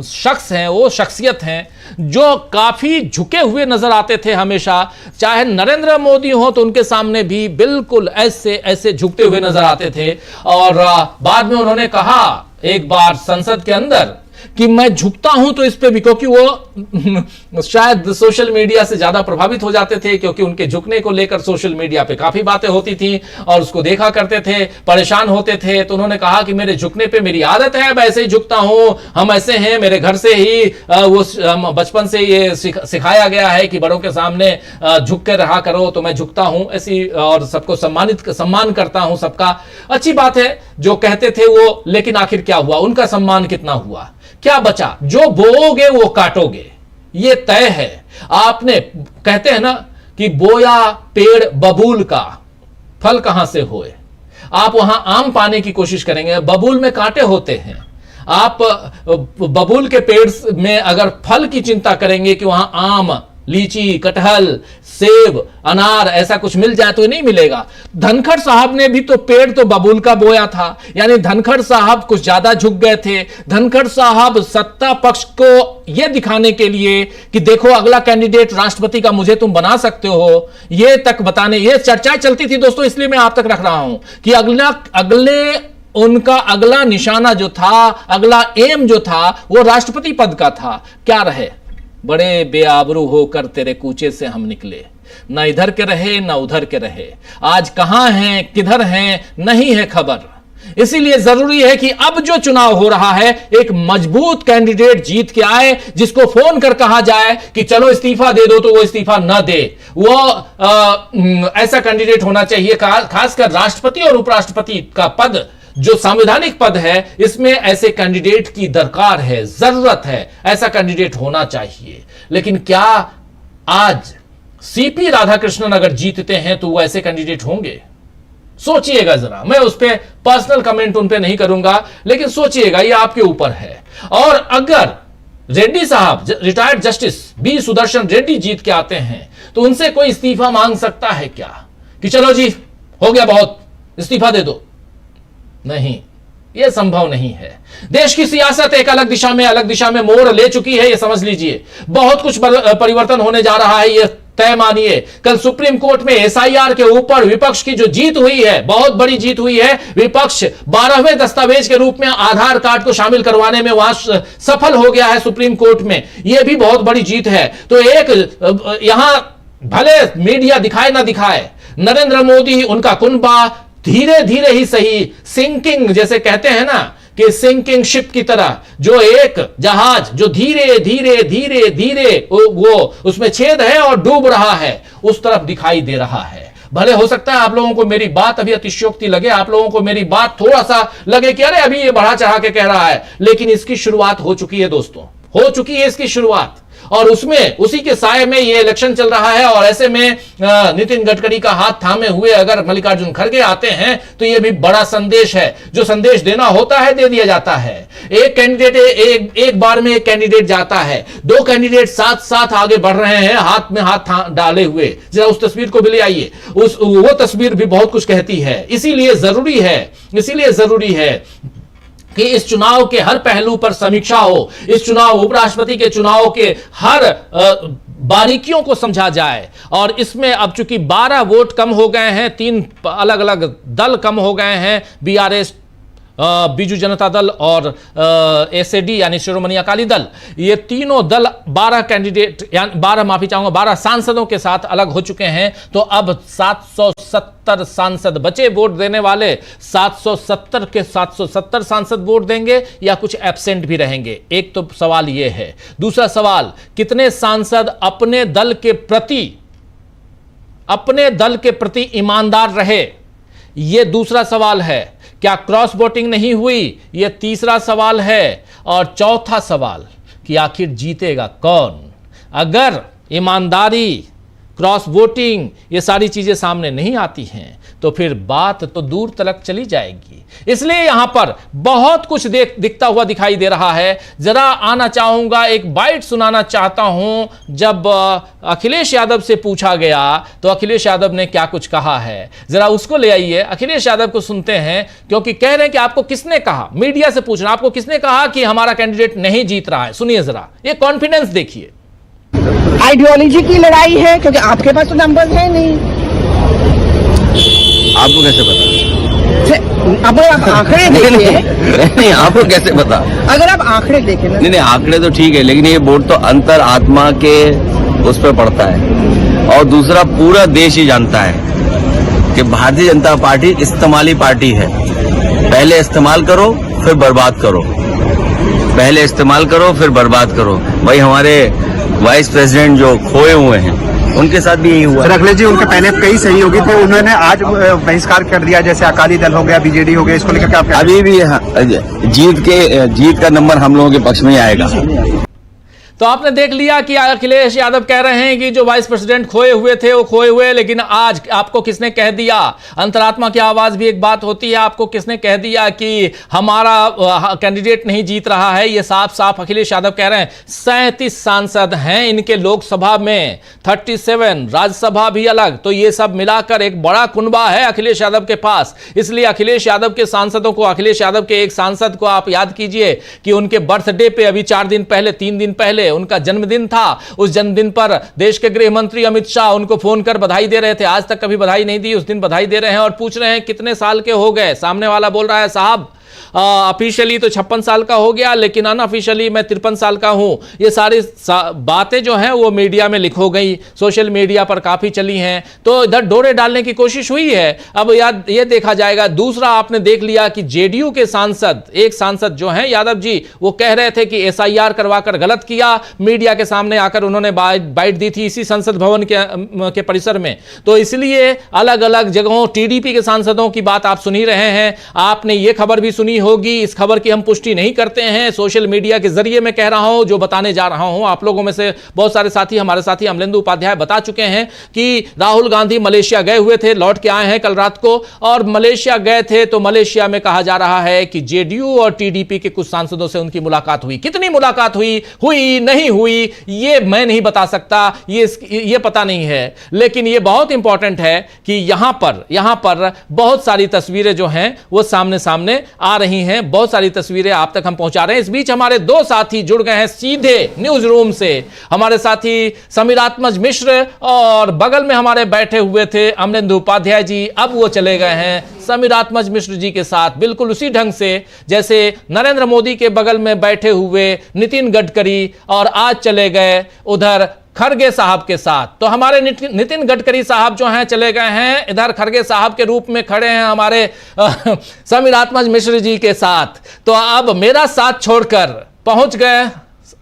शख्स हैं, वो शख्सियत हैं जो काफ़ी झुके हुए नजर आते थे हमेशा। चाहे नरेंद्र मोदी हो तो उनके सामने भी बिल्कुल ऐसे झुकते हुए नजर आते थे। और बाद में उन्होंने कहा एक बार संसद के अंदर कि मैं झुकता हूं तो इस पे भी, क्योंकि वो शायद सोशल मीडिया से ज्यादा प्रभावित हो जाते थे, क्योंकि उनके झुकने को लेकर सोशल मीडिया पे काफी बातें होती थी और उसको देखा करते थे, परेशान होते थे। तो उन्होंने कहा कि मेरे झुकने पे मेरी आदत है, मैं ऐसे ही झुकता हूं, हम ऐसे हैं, मेरे घर से ही वो बचपन से ये सिखाया गया है कि बड़ों के सामने झुक कर रहा करो, तो मैं झुकता हूं ऐसी, और सबको सम्मान करता हूं सबका। अच्छी बात है जो कहते थे वो, लेकिन आखिर क्या हुआ? उनका सम्मान कितना हुआ? क्या बचा? जो बोओगे वो काटोगे, ये तय है। आपने कहते हैं ना कि बोया पेड़ बबूल का, फल कहां से होए? आप वहां आम पाने की कोशिश करेंगे, बबूल में कांटे होते हैं। आप बबूल के पेड़ में अगर फल की चिंता करेंगे कि वहां आम लीची, कटहल, सेब, अनार ऐसा कुछ मिल जाए तो नहीं मिलेगा। धनखड़ साहब ने भी तो पेड़ तो बबूल का बोया था, यानी धनखड़ साहब कुछ ज्यादा झुक गए थे। धनखड़ साहब सत्ता पक्ष को यह दिखाने के लिए कि देखो अगला कैंडिडेट राष्ट्रपति का मुझे तुम बना सकते हो, ये तक बताने, ये चर्चाएं चलती थी दोस्तों, इसलिए मैं आप तक रख रहा हूं कि उनका अगला निशाना जो था, अगला एम जो था वो राष्ट्रपति पद का था। क्या रहे? बड़े बेआबरू होकर तेरे कूचे से हम निकले, ना इधर के रहे ना उधर के रहे, आज कहां हैं किधर हैं नहीं है खबर। इसीलिए जरूरी है कि अब जो चुनाव हो रहा है एक मजबूत कैंडिडेट जीत के आए, जिसको फोन कर कहा जाए कि चलो इस्तीफा दे दो तो वो इस्तीफा न दे। वो ऐसा कैंडिडेट होना चाहिए, खासकर राष्ट्रपति और उपराष्ट्रपति का पद जो संवैधानिक पद है, इसमें ऐसे कैंडिडेट की दरकार है, जरूरत है, ऐसा कैंडिडेट होना चाहिए। लेकिन क्या आज सीपी राधाकृष्णन अगर जीतते हैं तो वो ऐसे कैंडिडेट होंगे? सोचिएगा जरा, मैं उस पर पर्सनल कमेंट उन पे नहीं करूंगा, लेकिन सोचिएगा, ये आपके ऊपर है। और अगर रेड्डी साहब, retired justice B Sudarshan Reddy जीत के आते हैं तो उनसे कोई इस्तीफा मांग सकता है क्या कि चलो जी हो गया बहुत, इस्तीफा दे दो? नहीं, यह संभव नहीं है। देश की सियासत एक अलग दिशा में मोड़ ले चुकी है, यह समझ लीजिए। बहुत कुछ परिवर्तन होने जा रहा है, यह तय मानिए। कल सुप्रीम कोर्ट में एसआईआर के ऊपर विपक्ष की जो जीत हुई है, बहुत बड़ी जीत हुई है। विपक्ष 12वें दस्तावेज के रूप में आधार कार्ड को शामिल करवाने में वहां सफल हो गया है सुप्रीम कोर्ट में, यह भी बहुत बड़ी जीत है। तो एक यहां भले मीडिया दिखाए ना दिखाए, नरेंद्र मोदी उनका कुनबा धीरे धीरे ही सही, सिंकिंग जैसे कहते हैं ना कि सिंकिंग शिप की तरह, जो एक जहाज जो धीरे धीरे धीरे धीरे वो उसमें छेद है और डूब रहा है, उस तरफ दिखाई दे रहा है। भले हो सकता है आप लोगों को मेरी बात अभी अतिशयोक्ति लगे, आप लोगों को मेरी बात थोड़ा सा लगे कि अरे अभी ये बढ़ा चढ़ा के कह रहा है, लेकिन इसकी शुरुआत हो चुकी है दोस्तों, हो चुकी है इसकी शुरुआत। और उसमें उसी के साये में ये इलेक्शन चल रहा है। और ऐसे में नितिन गडकरी का हाथ थामे हुए अगर मल्लिकार्जुन खड़गे आते हैं तो ये भी बड़ा संदेश है, जो संदेश देना होता है दे दिया जाता है। एक कैंडिडेट एक बार में एक कैंडिडेट जाता है, दो कैंडिडेट साथ साथ आगे बढ़ रहे हैं हाथ में हाथ डाले हुए। जरा उस तस्वीर को भी ले आइए, वो तस्वीर भी बहुत कुछ कहती है। इसीलिए जरूरी है कि इस चुनाव के हर पहलू पर समीक्षा हो, इस चुनाव उपराष्ट्रपति के चुनाव के हर बारीकियों को समझा जाए। और इसमें अब चूंकि 12 वोट कम हो गए हैं, 3 अलग अलग दल कम हो गए हैं, बीआरएस, बीजू जनता दल और एसएडी यानी शिरोमणि अकाली दल, ये तीनों दल 12 कैंडिडेट यानी 12 सांसदों के साथ अलग हो चुके हैं। तो अब 770 सांसद बचे, वोट देने वाले 770 के 770 सांसद वोट देंगे या कुछ एब्सेंट भी रहेंगे, एक तो सवाल यह है। दूसरा सवाल, कितने सांसद अपने दल के प्रति ईमानदार रहे, यह दूसरा सवाल है। क्या क्रॉस वोटिंग नहीं हुई, यह तीसरा सवाल है। और चौथा सवाल कि आखिर जीतेगा कौन। अगर ईमानदारी, क्रॉस वोटिंग, ये सारी चीजें सामने नहीं आती हैं तो फिर बात तो दूर तक चली जाएगी। इसलिए यहां पर बहुत कुछ दिखता हुआ दिखाई दे रहा है। जरा आना चाहूंगा, एक बाइट सुनाना चाहता हूं। जब अखिलेश यादव से पूछा गया तो अखिलेश यादव ने क्या कुछ कहा है, जरा उसको ले आइए, अखिलेश यादव को सुनते हैं। क्योंकि कह रहे हैं कि आपको किसने कहा, मीडिया से पूछ रहे हैं, आपको किसने कहा कि हमारा कैंडिडेट नहीं जीत रहा है। सुनिए जरा, ये कॉन्फिडेंस देखिए। आइडियोलॉजी की लड़ाई है, क्योंकि आपके पास तो नंबर है नहीं। आपको कैसे पता? अब आप आंकड़े देखिए। नहीं, आपको कैसे पता? अगर आप आंकड़े देखें ना। नहीं, आंकड़े तो ठीक है, लेकिन ये वोट तो अंतर आत्मा के उस पर पड़ता है। और दूसरा, पूरा देश ही जानता है कि भारतीय जनता पार्टी इस्तेमाली पार्टी है। पहले इस्तेमाल करो फिर बर्बाद करो, पहले इस्तेमाल करो फिर बर्बाद करो। भाई हमारे वाइस प्रेसिडेंट जो खोए हुए हैं उनके साथ भी यही हुआ। अखिलेश जी, उनके पहले कई सहयोगी थे, उन्होंने आज बहिष्कार कर दिया, जैसे अकाली दल हो गया, बीजेडी हो गया, इसको लेकर क्या? अभी भी जीत का नंबर हम लोगों के पक्ष में ही आएगा। तो आपने देख लिया कि अखिलेश यादव कह रहे हैं कि जो वाइस प्रेसिडेंट खोए हुए थे वो खोए हुए, लेकिन आज आपको किसने कह दिया, अंतरात्मा की आवाज भी एक बात होती है, आपको किसने कह दिया कि हमारा कैंडिडेट नहीं जीत रहा है। ये साफ साफ अखिलेश यादव कह रहे हैं। 37 सांसद हैं इनके लोकसभा में, 37 राज्यसभा भी अलग, तो ये सब मिलाकर एक बड़ा कुनबा है अखिलेश यादव के पास। इसलिए अखिलेश यादव के सांसदों को, अखिलेश यादव के एक सांसद को आप याद कीजिए कि उनके बर्थडे पे अभी 4 दिन पहले, 3 दिन पहले उनका जन्मदिन था। उस जन्मदिन पर देश के गृह मंत्री अमित शाह उनको फोन कर बधाई दे रहे थे। आज तक कभी बधाई नहीं दी, उस दिन बधाई दे रहे हैं और पूछ रहे हैं कितने साल के हो गए। सामने वाला बोल रहा है साहब ऑफिशियली तो 56 साल का हो गया, लेकिन अनऑफिशियली मैं 53 साल का हूं। ये सारी बातें जो हैं वो मीडिया में लिख हो गई, सोशल मीडिया पर काफी चली हैं, तो इधर डोरे डालने की कोशिश हुई है। अब ये देखा जाएगा। दूसरा आपने देख लिया कि जेडीयू के सांसद, एक सांसद जो हैं यादव जी, वो कह रहे थे कि एसआईआर करवाकर गलत किया। मीडिया के सामने आकर उन्होंने बाइट दी थी इसी संसद भवन के परिसर में। तो इसलिए अलग अलग जगहों टीडीपी के सांसदों की बात आप सुन ही रहे हैं। आपने ये खबर भी सुनी होगी, इस खबर की हम पुष्टि नहीं करते हैं, सोशल मीडिया के जरिए मैं कह रहा हूं, जो बताने जा रहा हूं। आप लोगों में से बहुत सारे साथी, हमारे साथी अमलेंदु उपाध्याय बता चुके हैं कि राहुल गांधी मलेशिया गए हुए थे, लौट के आए हैं कल रात को, और मलेशिया गए थे तो मलेशिया में कहा जा रहा है कि जेडीयू और टीडीपी के कुछ सांसदों से उनकी मुलाकात हुई। कितनी मुलाकात हुई नहीं हुई ये मैं नहीं बता सकता, ये पता नहीं है, लेकिन ये बहुत इंपॉर्टेंट है कि यहां पर बहुत सारी तस्वीरें जो हैं वो सामने आ रही हैं, बहुत सारी तस्वीरें आप तक हम पहुंचा रहे हैं। इस बीच हमारे 2 साथी जुड़ गए हैं सीधे न्यूज रूम से, हमारे साथी समीरात्मज मिश्र और बगल में हमारे बैठे हुए थे अमलेंदु उपाध्याय जी। अब वो चले गए हैं समीरात्मज मिश्र जी के साथ, बिल्कुल उसी ढंग से जैसे नरेंद्र मोदी के बगल में बैठे हुए नितिन गडकरी और आज चले गए उधर खरगे साहब के साथ। तो हमारे नितिन गडकरी साहब जो हैं चले गए हैं, इधर खरगे साहब के रूप में खड़े हैं हमारे समीरात्मज मिश्र जी के साथ। तो अब मेरा साथ छोड़कर पहुंच गए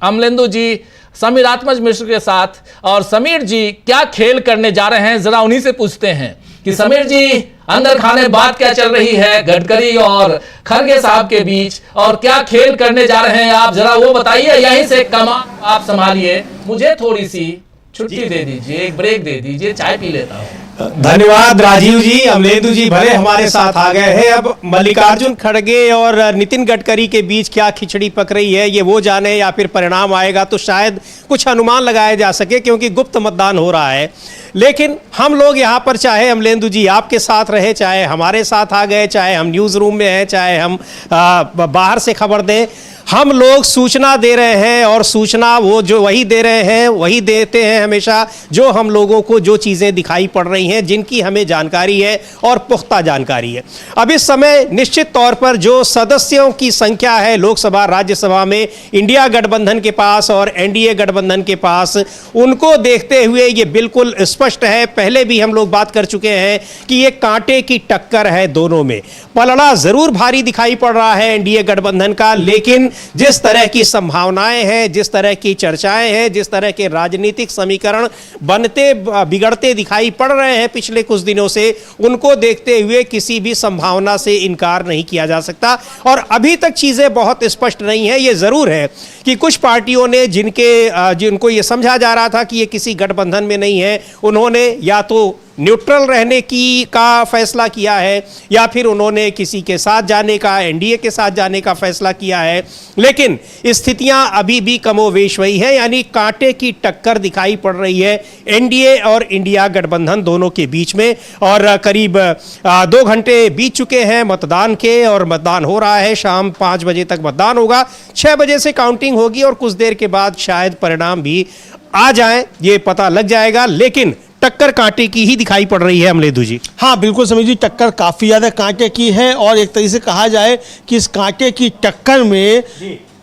अमलेंदु जी समीरात्मज मिश्र के साथ। और समीर जी क्या खेल करने जा रहे हैं, जरा उन्हीं से पूछते हैं कि समीर जी अंदर खाने बात क्या चल रही है गडकरी और खरगे साहब के बीच, और क्या खेल करने जा रहे हैं आप, जरा वो बताइए। यहीं से कमान आप संभालिए, मुझे थोड़ी सी छुट्टी दे दीजिए, एक ब्रेक दे दीजिए, चाय पी लेता हूँ। धन्यवाद राजीव जी। अमलेंदु जी भले हमारे साथ आ गए हैं। अब मल्लिकार्जुन खड़गे और नितिन गडकरी के बीच क्या खिचड़ी पक रही है ये वो जाने, या फिर परिणाम आएगा तो शायद कुछ अनुमान लगाया जा सके, क्योंकि गुप्त मतदान हो रहा है। लेकिन हम लोग यहाँ पर, चाहे अमलेंदु जी आपके साथ रहे, चाहे हमारे साथ आ गए, चाहे हम न्यूज़ रूम में हैं, चाहे हम बाहर से खबर दें, हम लोग सूचना दे रहे हैं, और सूचना वो जो वही दे रहे हैं वही देते हैं हमेशा, जो हम लोगों को जो चीज़ें दिखाई पड़ रही हैं, जिनकी हमें जानकारी है और पुख्ता जानकारी है। अब इस समय निश्चित तौर पर जो सदस्यों की संख्या है लोकसभा राज्यसभा में इंडिया गठबंधन के पास और एनडीए गठबंधन के पास, उनको देखते हुए ये बिल्कुल स्पष्ट है, पहले भी हम लोग बात कर चुके हैं कि ये कांटे की टक्कर है दोनों में। पलड़ा जरूर भारी दिखाई पड़ रहा है एनडीए गठबंधन का, लेकिन जिस तरह की संभावनाएं हैं, जिस तरह की चर्चाएं हैं, जिस तरह के राजनीतिक समीकरण बनते बिगड़ते दिखाई पड़ रहे हैं पिछले कुछ दिनों से, उनको देखते हुए किसी भी संभावना से इनकार नहीं किया जा सकता। और अभी तक चीजें बहुत स्पष्ट नहीं है। ये जरूर है कि कुछ पार्टियों ने जिनको ये समझा जा रहा था कि ये किसी गठबंधन में नहीं है, उन्होंने या तो न्यूट्रल रहने का फैसला किया है, या फिर उन्होंने किसी के साथ जाने का, एनडीए के साथ जाने का फैसला किया है। लेकिन स्थितियां अभी भी कमोवेश वही है, यानी कांटे की टक्कर दिखाई पड़ रही है एनडीए और इंडिया गठबंधन दोनों के बीच में। और करीब 2 घंटे बीत चुके हैं मतदान के, और मतदान हो रहा है। शाम 5 बजे तक मतदान होगा, 6 बजे से काउंटिंग होगी, और कुछ देर के बाद शायद परिणाम भी आ जाए, ये पता लग जाएगा। लेकिन टक्कर कांटे की ही दिखाई पड़ रही है अमलेंदु जी। हाँ बिल्कुल समीर जी, टक्कर काफ़ी ज़्यादा कांटे की है, और एक तरीके से कहा जाए कि इस कांटे की टक्कर में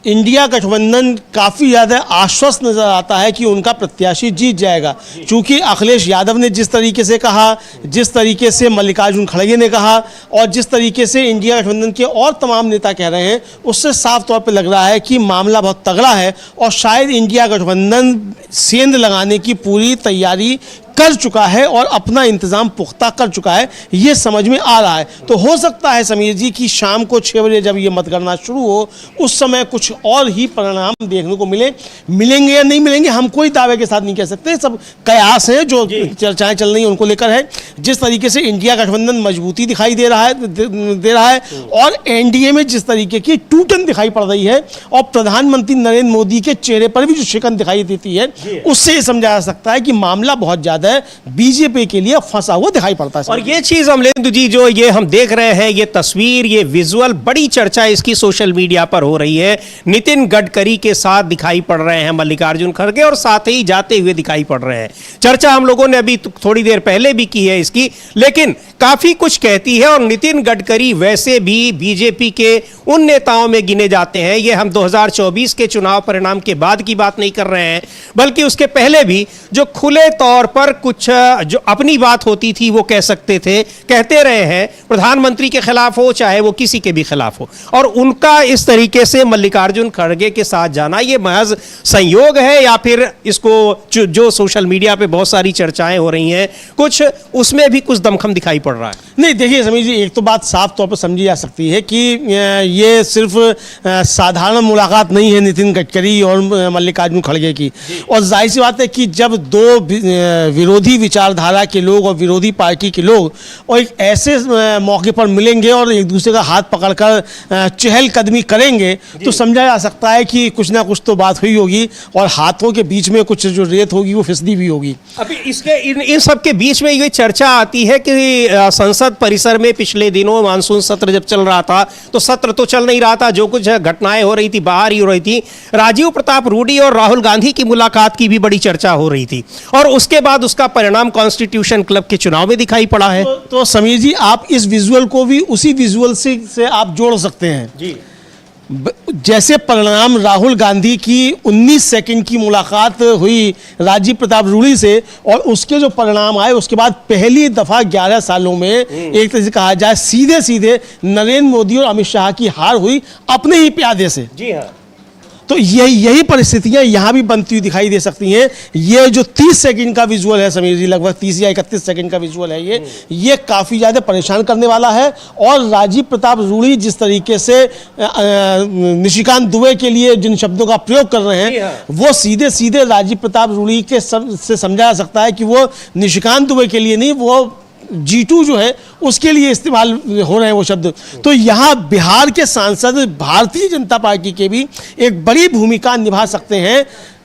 इंडिया गठबंधन काफ़ी ज़्यादा आश्वस्त नज़र आता है कि उनका प्रत्याशी जीत जाएगा। चूँकि अखिलेश यादव ने जिस तरीके से कहा, जिस तरीके से मल्लिकार्जुन खड़गे ने कहा, और जिस तरीके से इंडिया गठबंधन के और तमाम नेता कह रहे हैं, उससे साफ तौर पर लग रहा है कि मामला बहुत तगड़ा है, और शायद इंडिया गठबंधन सेंध लगाने की पूरी तैयारी कर चुका है और अपना इंतजाम पुख्ता कर चुका है, ये समझ में आ रहा है। तो हो सकता है समीर जी कि शाम को 6 बजे जब ये मतगणना शुरू हो उस समय कुछ और ही परिणाम देखने को मिलेंगे या नहीं मिलेंगे, हम कोई दावे के साथ नहीं कह सकते। सब कयास हैं जो चर्चाएं चल रही हैं उनको लेकर है। जिस तरीके से इंडिया गठबंधन मजबूती दिखाई दे रहा है और एनडीए में जिस तरीके की टूटन दिखाई पड़ रही है और प्रधानमंत्री नरेंद्र मोदी के चेहरे पर भी जो शिकन दिखाई देती है, उससे ये समझा जा सकता है कि मामला बहुत ज्यादा है बीजेपी के लिए फंसा हुआ दिखाई पड़ता है। और ये चीज अमलेंदु जी जो ये हम देख रहे हैं, ये तस्वीर, ये विजुअल, बड़ी चर्चा इसकी सोशल मीडिया पर हो रही है। नितिन गडकरी के साथ दिखाई पड़ रहे हैं मल्लिकार्जुन खड़गे और साथ ही जाते हुए दिखाई पड़ रहे हैं। चर्चा हम लोगों ने अभी थोड़ी देर पहले भी की है इसकी, लेकिन काफी कुछ कहती है। और नितिन गडकरी वैसे भी बीजेपी के उन नेताओं में गिने जाते हैं, ये हम 2024 के चुनाव परिणाम के बाद की बात नहीं कर रहे हैं, बल्कि उसके पहले भी जो खुले तौर पर कुछ जो अपनी बात होती थी वो कह सकते थे, कहते रहे हैं, प्रधानमंत्री के खिलाफ हो चाहे वो किसी के भी खिलाफ हो। और उनका इस तरीके से मल्लिकार्जुन खड़गे के साथ जाना ये महज संयोग है या फिर इसको जो सोशल मीडिया पे बहुत सारी चर्चाएं हो रही हैं, कुछ उसमें भी कुछ दमखम दिखाई पड़ रहा है? नहीं, देखिए समीर जी, एक तो बात साफ तौर पर समझी जा सकती है कि ये सिर्फ साधारण मुलाकात नहीं है नितिन गडकरी और मल्लिकार्जुन खड़गे की। और जाहिर सी बात है कि जब दो विरोधी विचारधारा के लोग और विरोधी पार्टी के लोग और एक ऐसे मौके पर मिलेंगे और एक दूसरे का हाथ पकड़कर चहलकदमी करेंगे तो समझा जा सकता है कि कुछ ना कुछ तो बात हुई होगी और हाथों के बीच में कुछ जो रेत होगी वो फिसदी भी होगी। अभी इसके इन सब के बीच में ये चर्चा आती है कि संसद परिसर में पिछले दिनों मानसून सत्र जब चल रहा था तो सत्र तो चल नहीं रहा था, जो कुछ घटनाएं हो रही थी बाहर ही हो रही थी। राजीव प्रताप रूडी और राहुल गांधी की मुलाकात की भी बड़ी चर्चा हो रही थी और उसके बाद उसका परिणाम कॉन्स्टिट्यूशन क्लब के चुनाव में दिखाई पड़ा है। तो समीर जी, आप इस विजुअल को भी उसी विजुअल से आप जोड़ सकते हैं जी। जैसे परिणाम राहुल गांधी की 19 सेकंड की मुलाकात हुई राजीव प्रताप रूडी से और उसके जो परिणाम आए उसके बाद पहली दफा 11 सालों में एक तरह से कहा जाए सीधे सीधे नरेंद्र मोदी और अमित शाह की हार हुई अपने ही प्यादे से। जी हाँ, तो यही परिस्थितियां यहां भी बनती हुई दिखाई दे सकती हैं। ये जो 30 सेकंड का विजुअल है समीर जी, लगभग 30 या 31 सेकंड का विजुअल है, ये काफी ज्यादा परेशान करने वाला है। और राजीव प्रताप रूडी जिस तरीके से निशिकांत दुबे के लिए जिन शब्दों का प्रयोग कर रहे हैं वो सीधे सीधे राजीव प्रताप रूडी के से समझा जा सकता है कि वो निशिकांत दुबे के लिए नहीं, वो G2 जो है उसके लिए इस्तेमाल हो रहे हैं वो शब्द। तो यहाँ बिहार के सांसद भारतीय जनता पार्टी के भी एक बड़ी भूमिका निभा सकते हैं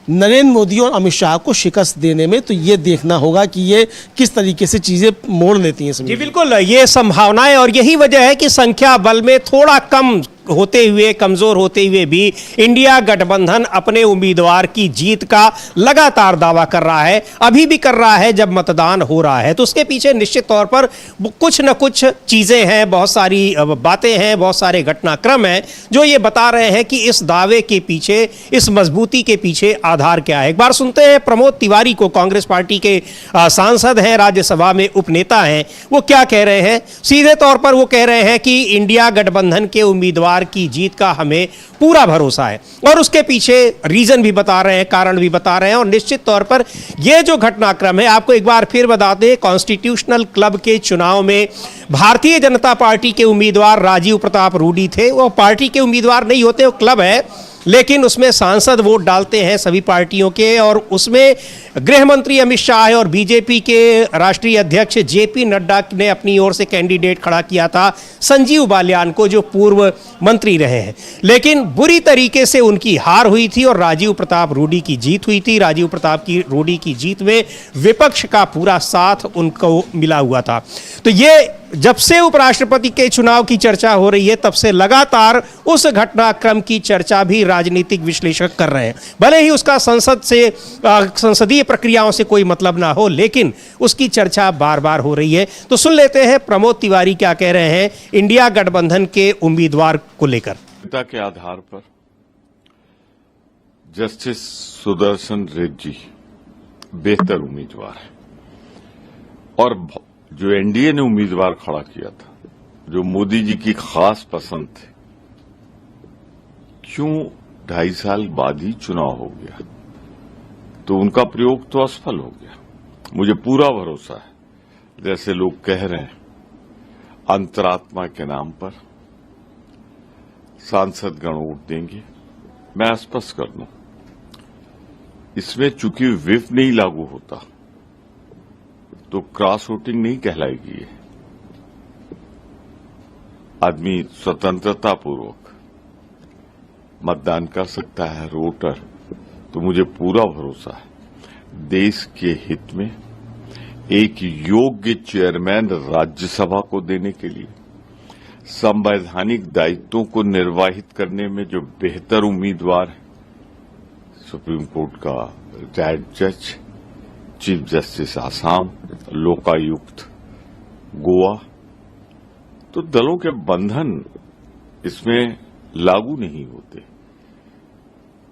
नरेंद्र मोदी और अमित शाह को शिकस्त देने में। तो ये देखना होगा कि ये किस तरीके से चीजें मोड़ लेती हैं। जी बिल्कुल, ये संभावनाएं और यही वजह है कि संख्या बल में थोड़ा कम होते हुए, कमजोर होते हुए भी इंडिया गठबंधन अपने उम्मीदवार की जीत का लगातार दावा कर रहा है, अभी भी कर रहा है जब मतदान हो रहा है। तो उसके पीछे निश्चित तौर पर कुछ न कुछ चीजें हैं, बहुत सारी बातें हैं, बहुत सारे घटनाक्रम हैं जो ये बता रहे हैं कि इस दावे के पीछे, इस मजबूती के पीछे आधार क्या है। एक बार सुनते हैं प्रमोद तिवारी को, कांग्रेस पार्टी के सांसद हैं, राज्यसभा में उपनेता हैं, वो क्या कह रहे हैं। सीधे तौर पर वो कह रहे हैं कि इंडिया गठबंधन के उम्मीदवार की जीत का हमें पूरा भरोसा है और उसके पीछे रीजन भी बता रहे हैं, कारण भी बता रहे हैं। और निश्चित तौर पर यह जो घटनाक्रम है, आपको एक बार फिर बता दें, कॉन्स्टिट्यूशनल क्लब के चुनाव में भारतीय जनता पार्टी के उम्मीदवार राजीव प्रताप रूडी थे। वो पार्टी के उम्मीदवार नहीं होते, वो क्लब है, लेकिन उसमें सांसद वोट डालते हैं सभी पार्टियों के। और उसमें गृह मंत्री अमित शाह और बीजेपी के राष्ट्रीय अध्यक्ष जेपी नड्डा ने अपनी ओर से कैंडिडेट खड़ा किया था संजीव बालियान को, जो पूर्व मंत्री रहे हैं। लेकिन बुरी तरीके से उनकी हार हुई थी और राजीव प्रताप रूडी की जीत हुई थी। राजीव प्रताप की रूडी की जीत में विपक्ष का पूरा साथ उनको मिला हुआ था। तो ये जब से उपराष्ट्रपति के चुनाव की चर्चा हो रही है तब से लगातार उस घटनाक्रम की चर्चा भी राजनीतिक विश्लेषक कर रहे हैं। भले ही उसका संसदीय प्रक्रियाओं से कोई मतलब ना हो, लेकिन उसकी चर्चा बार बार हो रही है। तो सुन लेते हैं प्रमोद तिवारी क्या कह रहे हैं इंडिया गठबंधन के उम्मीदवार को लेकर। के आधार पर जस्टिस सुदर्शन रेड्डी बेहतर उम्मीदवार है और जो एनडीए ने उम्मीदवार खड़ा किया था, जो मोदी जी की खास पसंद थे, क्यों 2.5 साल बाद ही चुनाव हो गया, तो उनका प्रयोग तो असफल हो गया। मुझे पूरा भरोसा है, जैसे लोग कह रहे हैं अंतरात्मा के नाम पर सांसद गण वोट देंगे। मैं स्पष्ट कर दूं, इसमें चूंकि व्हिप नहीं लागू होता तो क्रॉस वोटिंग नहीं कहलाएगी। ये आदमी स्वतंत्रता पूर्वक मतदान कर सकता है वोटर। तो मुझे पूरा भरोसा है देश के हित में एक योग्य चेयरमैन राज्यसभा को देने के लिए, संवैधानिक दायित्वों को निर्वाहित करने में जो बेहतर उम्मीदवार है, सुप्रीम कोर्ट का रिटायर्ड जज, चीफ जस्टिस आसाम, लोकायुक्त गोवा, तो दलों के बंधन इसमें लागू नहीं होते।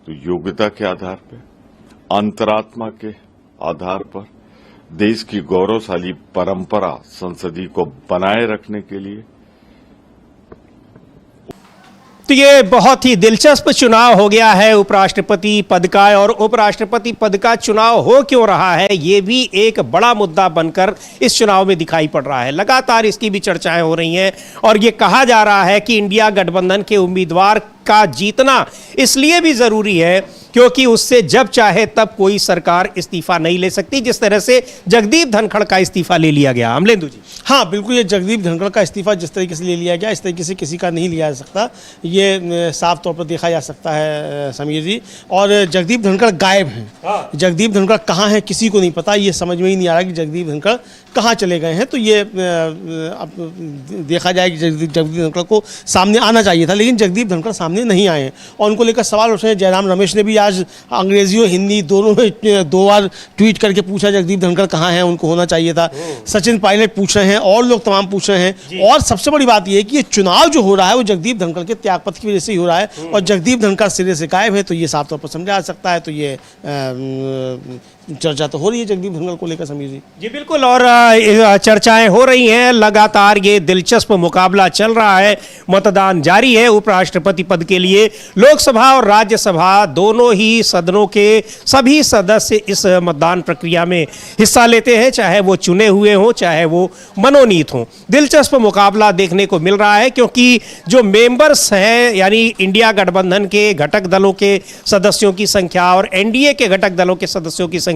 तो योग्यता के आधार पर, अंतरात्मा के आधार पर देश की गौरवशाली परंपरा संसदीय को बनाए रखने के लिए। तो ये बहुत ही दिलचस्प चुनाव हो गया है उपराष्ट्रपति पद का, और उपराष्ट्रपति पद का चुनाव हो क्यों रहा है ये भी एक बड़ा मुद्दा बनकर इस चुनाव में दिखाई पड़ रहा है। लगातार इसकी भी चर्चाएं हो रही हैं और ये कहा जा रहा है कि इंडिया गठबंधन के उम्मीदवार का जीतना इसलिए भी जरूरी है क्योंकि उससे जब चाहे तब कोई सरकार इस्तीफा नहीं ले सकती, जिस तरह से जगदीप धनखड़ का इस्तीफा ले लिया गया। अमलेंदु जी। हाँ बिल्कुल, ये जगदीप धनखड़ का इस्तीफा जिस तरीके से ले लिया गया, इस तरीके से किसी का नहीं लिया जा सकता, ये साफ तौर पर देखा जा सकता है समीर जी। और जगदीप धनखड़ गायब हैं। जगदीप धनखड़ कहाँ हैं किसी को नहीं पता, ये समझ में ही नहीं आ रहा कि जगदीप धनखड़ कहाँ चले गए हैं। तो ये अब देखा जाए कि जगदीप धनखड़ को सामने आना चाहिए था, लेकिन जगदीप धनखड़ सामने नहीं आए और उनको लेकर सवाल उठ रहे हैं। जयराम रमेश ने भी आज अंग्रेजी और हिंदी दोनों में 2 बार ट्वीट करके पूछा जगदीप धनखड़ कहाँ हैं, उनको होना चाहिए था। सचिन पायलट पूछ रहे हैं और लोग तमाम पूछ रहे हैं। और सबसे बड़ी बात यह है कि ये चुनाव जो हो रहा है वो जगदीप धनखड़ के त्यागपत्र की वजह से ही हो रहा है और जगदीप धनखड़ सिरे से गायब है, तो ये साफ तौर पर समझा जा सकता है। तो ये चर्चा तो हो रही है जगदीप धनखड़ को लेकर समीर जी। जी बिल्कुल, और चर्चाएं हो रही हैं, लगातार ये दिलचस्प मुकाबला चल रहा है, मतदान जारी है उपराष्ट्रपति पद के लिए। लोकसभा और राज्यसभा दोनों ही सदनों के सभी सदस्य इस मतदान प्रक्रिया में हिस्सा लेते हैं, चाहे वो चुने हुए हों चाहे वो मनोनीत हों। दिलचस्प मुकाबला देखने को मिल रहा है क्योंकि जो मेंबर्स हैं यानी इंडिया गठबंधन के घटक दलों के सदस्यों की संख्या और एनडीए के घटक दलों के सदस्यों की संख्या,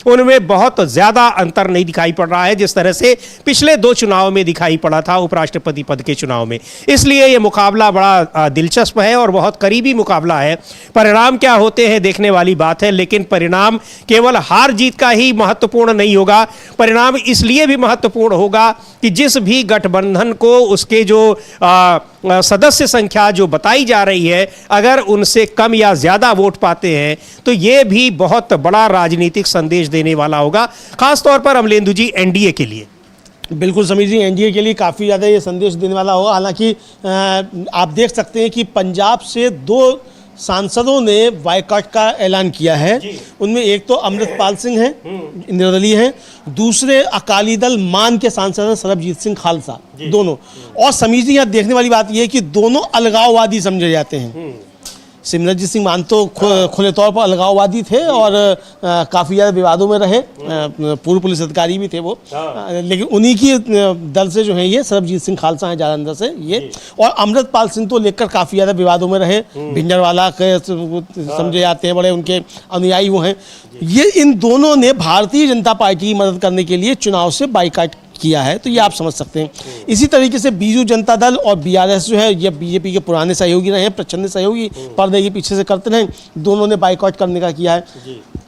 उनमें बहुत ज्यादा अंतर नहीं दिखाई पड़ रहा है जिस तरह से पिछले 2 चुनाव में दिखाई पड़ा था उपराष्ट्रपति पद के चुनाव में। इसलिए यह मुकाबला बड़ा दिलचस्प है और बहुत करीबी मुकाबला है। परिणाम क्या होते हैं देखने वाली बात है, लेकिन परिणाम केवल हार जीत का ही महत्वपूर्ण नहीं होगा। परिणाम इसलिए भी महत्वपूर्ण होगा कि जिस भी गठबंधन को उसके जो सदस्य संख्या जो बताई जा रही है, अगर उनसे कम या ज्यादा वोट पाते हैं तो यह भी बहुत बड़ा राजनीतिक संदेश देने वाला होगा, खासतौर पर अमलेंदु जी एनडीए के लिए। बिल्कुल समीर जी, एनडीए के लिए काफ़ी ज़्यादा ये संदेश देने वाला होगा। हालांकि आप देख सकते हैं कि पंजाब से 2 सांसदों ने बायकॉट का ऐलान किया है। उनमें एक तो अमृतपाल सिंह हैं, निर्दलीय हैं, दूसरे अकाली दल मान के सांसद हैं सरबजीत सिंह खालसा, दोनों। और समीर जी यहाँ देखने वाली बात यह है कि दोनों अलगाववादी समझे जाते हैं। सिमरनजीत सिंह मान तो खुले तौर पर अलगाववादी थे और काफ़ी ज़्यादा विवादों में रहे, पूर्व पुलिस अधिकारी भी थे वो, लेकिन उन्हीं की दल से जो है ये सरबजीत सिंह खालसा हैं जालंधर से ये। और अमृतपाल सिंह तो लेकर काफ़ी ज़्यादा विवादों में रहे, भिंडरवाला के समझे जाते हैं, बड़े उनके अनुयायी वो हैं। ये इन दोनों ने भारतीय जनता पार्टी की मदद करने के लिए चुनाव से बाइकआउट किया है, तो ये आप समझ सकते हैं। इसी तरीके से बीजू जनता दल और बीआरएस जो है ये बीजेपी के पुराने सहयोगी रहे हैं, प्रचंड सहयोगी, पर्दे के पीछे से करते रहे, दोनों ने बाइकआउट करने का किया है।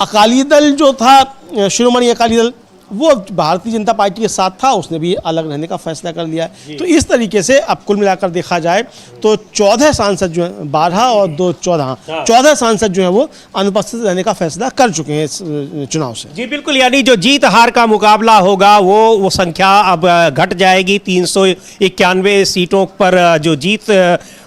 अकाली दल जो था, शिरोमणि अकाली दल, वो भारतीय जनता पार्टी के साथ था, उसने भी अलग रहने का फैसला कर लिया है। तो इस तरीके से अब कुल मिलाकर देखा जाए तो 14 सांसद जो हैं, 12 और 2 14 सांसद जो हैं वो अनुपस्थित रहने का फैसला कर चुके हैं इस चुनाव से। जी बिल्कुल, यानी जो जीत हार का मुकाबला होगा वो संख्या अब घट जाएगी। 391 सीटों पर जो जीत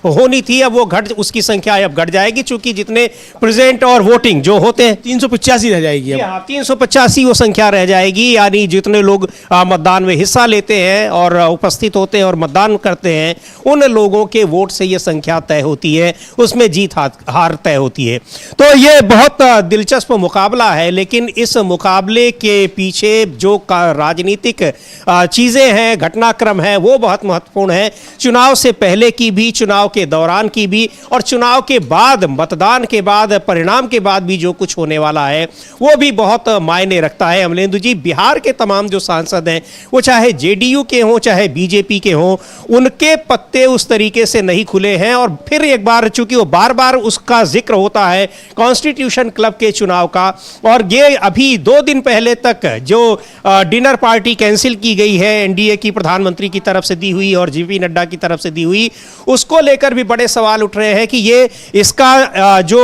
होनी थी अब वो उसकी संख्या अब घट जाएगी, चूंकि जितने प्रेजेंट और वोटिंग जो होते हैं 385 रह जाएगी। अब 385 वो संख्या रह जाएगी, यानी जितने लोग मतदान में हिस्सा लेते हैं और उपस्थित होते हैं और मतदान करते हैं, उन लोगों के वोट से ये संख्या तय होती है, उसमें जीत हार तय होती है। तो ये बहुत दिलचस्प मुकाबला है, लेकिन इस मुकाबले के पीछे जो राजनीतिक चीजें हैं, घटनाक्रम है, वो बहुत महत्वपूर्ण है। चुनाव से पहले की भी, चुनाव के दौरान की भी, और चुनाव के बाद, मतदान के बाद, परिणाम के बाद भी जो कुछ होने वाला है वो भी बहुत मायने रखता है। अमलेंदु जी, बिहार के तमाम जो सांसद हैं, वो चाहे जेडीयू के हों चाहे बीजेपी के हों, उनके पत्ते उस तरीके से नहीं खुले हैं। और फिर एक बार, चूंकि वो बार बार उसका जिक्र होता है कॉन्स्टिट्यूशन क्लब के चुनाव का, और ये अभी 2 दिन पहले तक जो डिनर पार्टी कैंसिल की गई है एनडीए की प्रधानमंत्री की तरफ से दी हुई और जेपी नड्डा की तरफ से दी हुई, उसको लेकर भी बड़े सवाल उठ रहे हैं कि ये इसका जो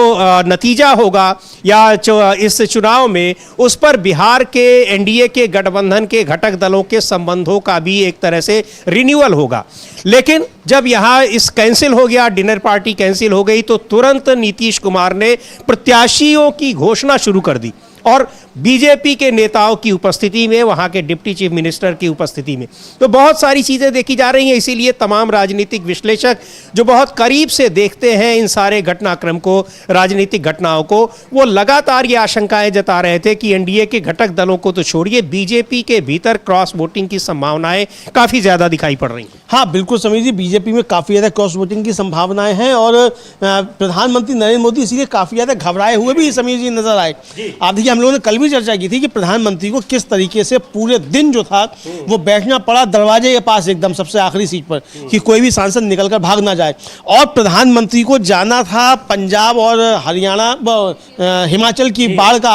नतीजा होगा या इस चुनाव में, उस पर बिहार के एनडीए के गठबंधन के घटक दलों के संबंधों का भी एक तरह से रिन्यूअल होगा। लेकिन जब यहां इस कैंसिल हो गया, डिनर पार्टी कैंसिल हो गई, तो तुरंत नीतीश कुमार ने प्रत्याशियों की घोषणा शुरू कर दी, और बीजेपी के नेताओं की उपस्थिति में, वहां के डिप्टी चीफ मिनिस्टर की उपस्थिति में। तो बहुत सारी चीजें देखी जा रही हैं। इसीलिए तमाम राजनीतिक विश्लेषक जो बहुत करीब से देखते हैं इन सारे घटनाक्रम को, राजनीतिक घटनाओं को, वो लगातार ये आशंकाएं जता रहे थे कि एनडीए के घटक दलों को तो छोड़िए, बीजेपी के भीतर क्रॉस वोटिंग की संभावनाएं काफी ज्यादा दिखाई पड़ रही हैं। हाँ बिल्कुल समीर जी, बीजेपी में काफ़ी ज़्यादा क्रॉस वोटिंग की संभावनाएं हैं, और प्रधानमंत्री नरेंद्र मोदी इसीलिए काफ़ी ज़्यादा घबराए हुए भी समीर जी नजर आए। आप देखिए, हम लोगों ने कल भी चर्चा की थी कि प्रधानमंत्री को किस तरीके से पूरे दिन जो था वो बैठना पड़ा दरवाजे के पास, एकदम सबसे आखिरी सीट पर, कि कोई भी सांसद निकलकर भाग ना जाए। और प्रधानमंत्री को जाना था पंजाब और हरियाणा, हिमाचल की बाढ़ का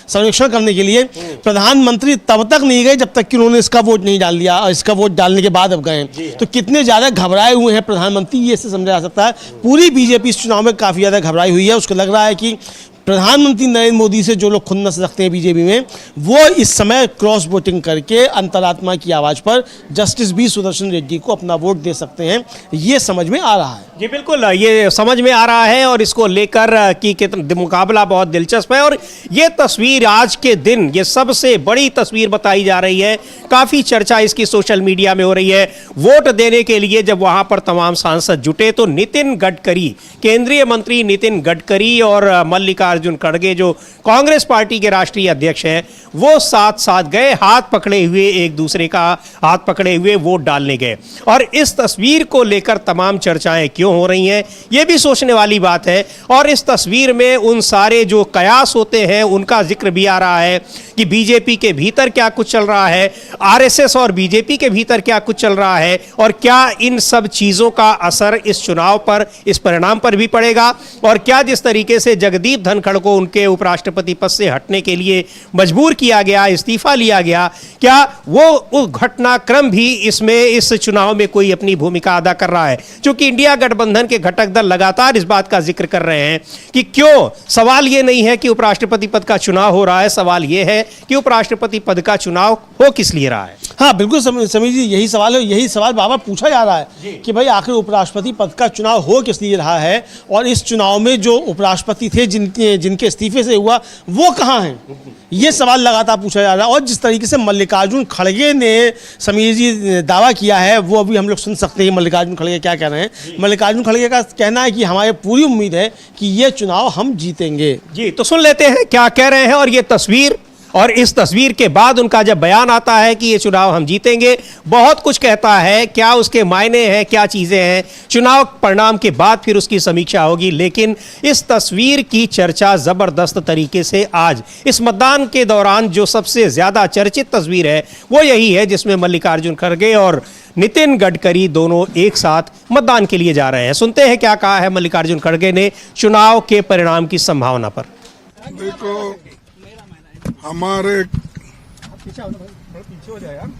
सर्वेक्षण करने के लिए। प्रधानमंत्री तब तक नहीं गए जब तक कि उन्होंने इसका वोट नहीं डाल दिया, और इसका वोट डालने के बाद अब गए। तो कितने ज्यादा घबराए हुए हैं प्रधानमंत्री, ये इससे समझा जा सकता है। पूरी बीजेपी इस चुनाव में काफी ज्यादा घबराई हुई है। उसको लग रहा है कि प्रधानमंत्री नरेंद्र मोदी से जो लोग खुन्नस रखते हैं बीजेपी में, वो इस समय क्रॉस वोटिंग करके अंतरात्मा की आवाज पर जस्टिस बी सुदर्शन रेड्डी को अपना वोट दे सकते हैं, ये समझ में आ रहा है। जी बिल्कुल, ये समझ में आ रहा है, और इसको लेकर कि मुकाबला बहुत दिलचस्प है। और ये तस्वीर आज के दिन, ये सबसे बड़ी तस्वीर बताई जा रही है, काफी चर्चा इसकी सोशल मीडिया में हो रही है। वोट देने के लिए जब वहां पर तमाम सांसद जुटे, तो नितिन गडकरी, केंद्रीय मंत्री नितिन गडकरी और मल्लिकार्जुन खड़गे जो कांग्रेस पार्टी के राष्ट्रीय अध्यक्ष हैं, वो साथ साथ गए, हाथ पकड़े हुए, एक दूसरे का हाथ पकड़े हुए वोट डालने गए। और इस तस्वीर को लेकर तमाम चर्चाएं क्यों हो रही हैं, ये भी सोचने वाली बात है। और इस तस्वीर में उन सारे जो कयास होते हैं उनका जिक्र भी आ रहा है कि बीजेपी के भीतर क्या कुछ चल रहा है, आरएसएस और बीजेपी के भीतर क्या कुछ चल रहा है, और क्या इन सब चीजों का असर इस चुनाव पर, इस परिणाम पर भी पड़ेगा। और क्या जिस तरीके से जगदीप धनखड़ को उनके उपराष्ट्रपति पद से हटने के लिए मजबूर किया गया, इस्तीफा लिया गया, क्या वो घटनाक्रम भी इसमें, इस चुनाव में कोई अपनी भूमिका अदा कर रहा है। क्योंकि इंडिया गठबंधन के घटक दल लगातार इस बात का जिक्र कर रहे हैं कि क्यों, सवाल ये नहीं है कि उपराष्ट्रपति पद का चुनाव हो रहा है, सवाल ये है कि उपराष्ट्रपति पद का चुनाव हो किस लिए रहा है। हाँ बिल्कुल समीर जी, यही सवाल है, यही सवाल बार-बार पूछा जा रहा है कि भाई आखिर उपराष्ट्रपति पद का चुनाव हो किस लिए रहा है, और इस चुनाव में जो उपराष्ट्रपति थे जिनके इस्तीफे से हुआ, वो कहाँ हैं, ये सवाल लगातार पूछा जा रहा है। और जिस तरीके से मल्लिकार्जुन खड़गे ने समीर जी दावा किया है, वो अभी हम लोग सुन सकते हैं मल्लिकार्जुन खड़गे क्या कह रहे हैं। मल्लिकार्जुन खड़गे का कहना है कि हमारे पूरी उम्मीद है कि ये चुनाव हम जीतेंगे। जी, तो सुन लेते हैं क्या कह रहे हैं। और ये तस्वीर, और इस तस्वीर के बाद उनका जब बयान आता है कि ये चुनाव हम जीतेंगे, बहुत कुछ कहता है, क्या उसके मायने हैं, क्या चीजें हैं, चुनाव परिणाम के बाद फिर उसकी समीक्षा होगी। लेकिन इस तस्वीर की चर्चा जबरदस्त तरीके से आज इस मतदान के दौरान जो सबसे ज्यादा चर्चित तस्वीर है वो यही है, जिसमें मल्लिकार्जुन खड़गे और नितिन गडकरी दोनों एक साथ मतदान के लिए जा रहे हैं। सुनते हैं क्या कहा है मल्लिकार्जुन खड़गे ने चुनाव के परिणाम की संभावना पर। देखो, हमारे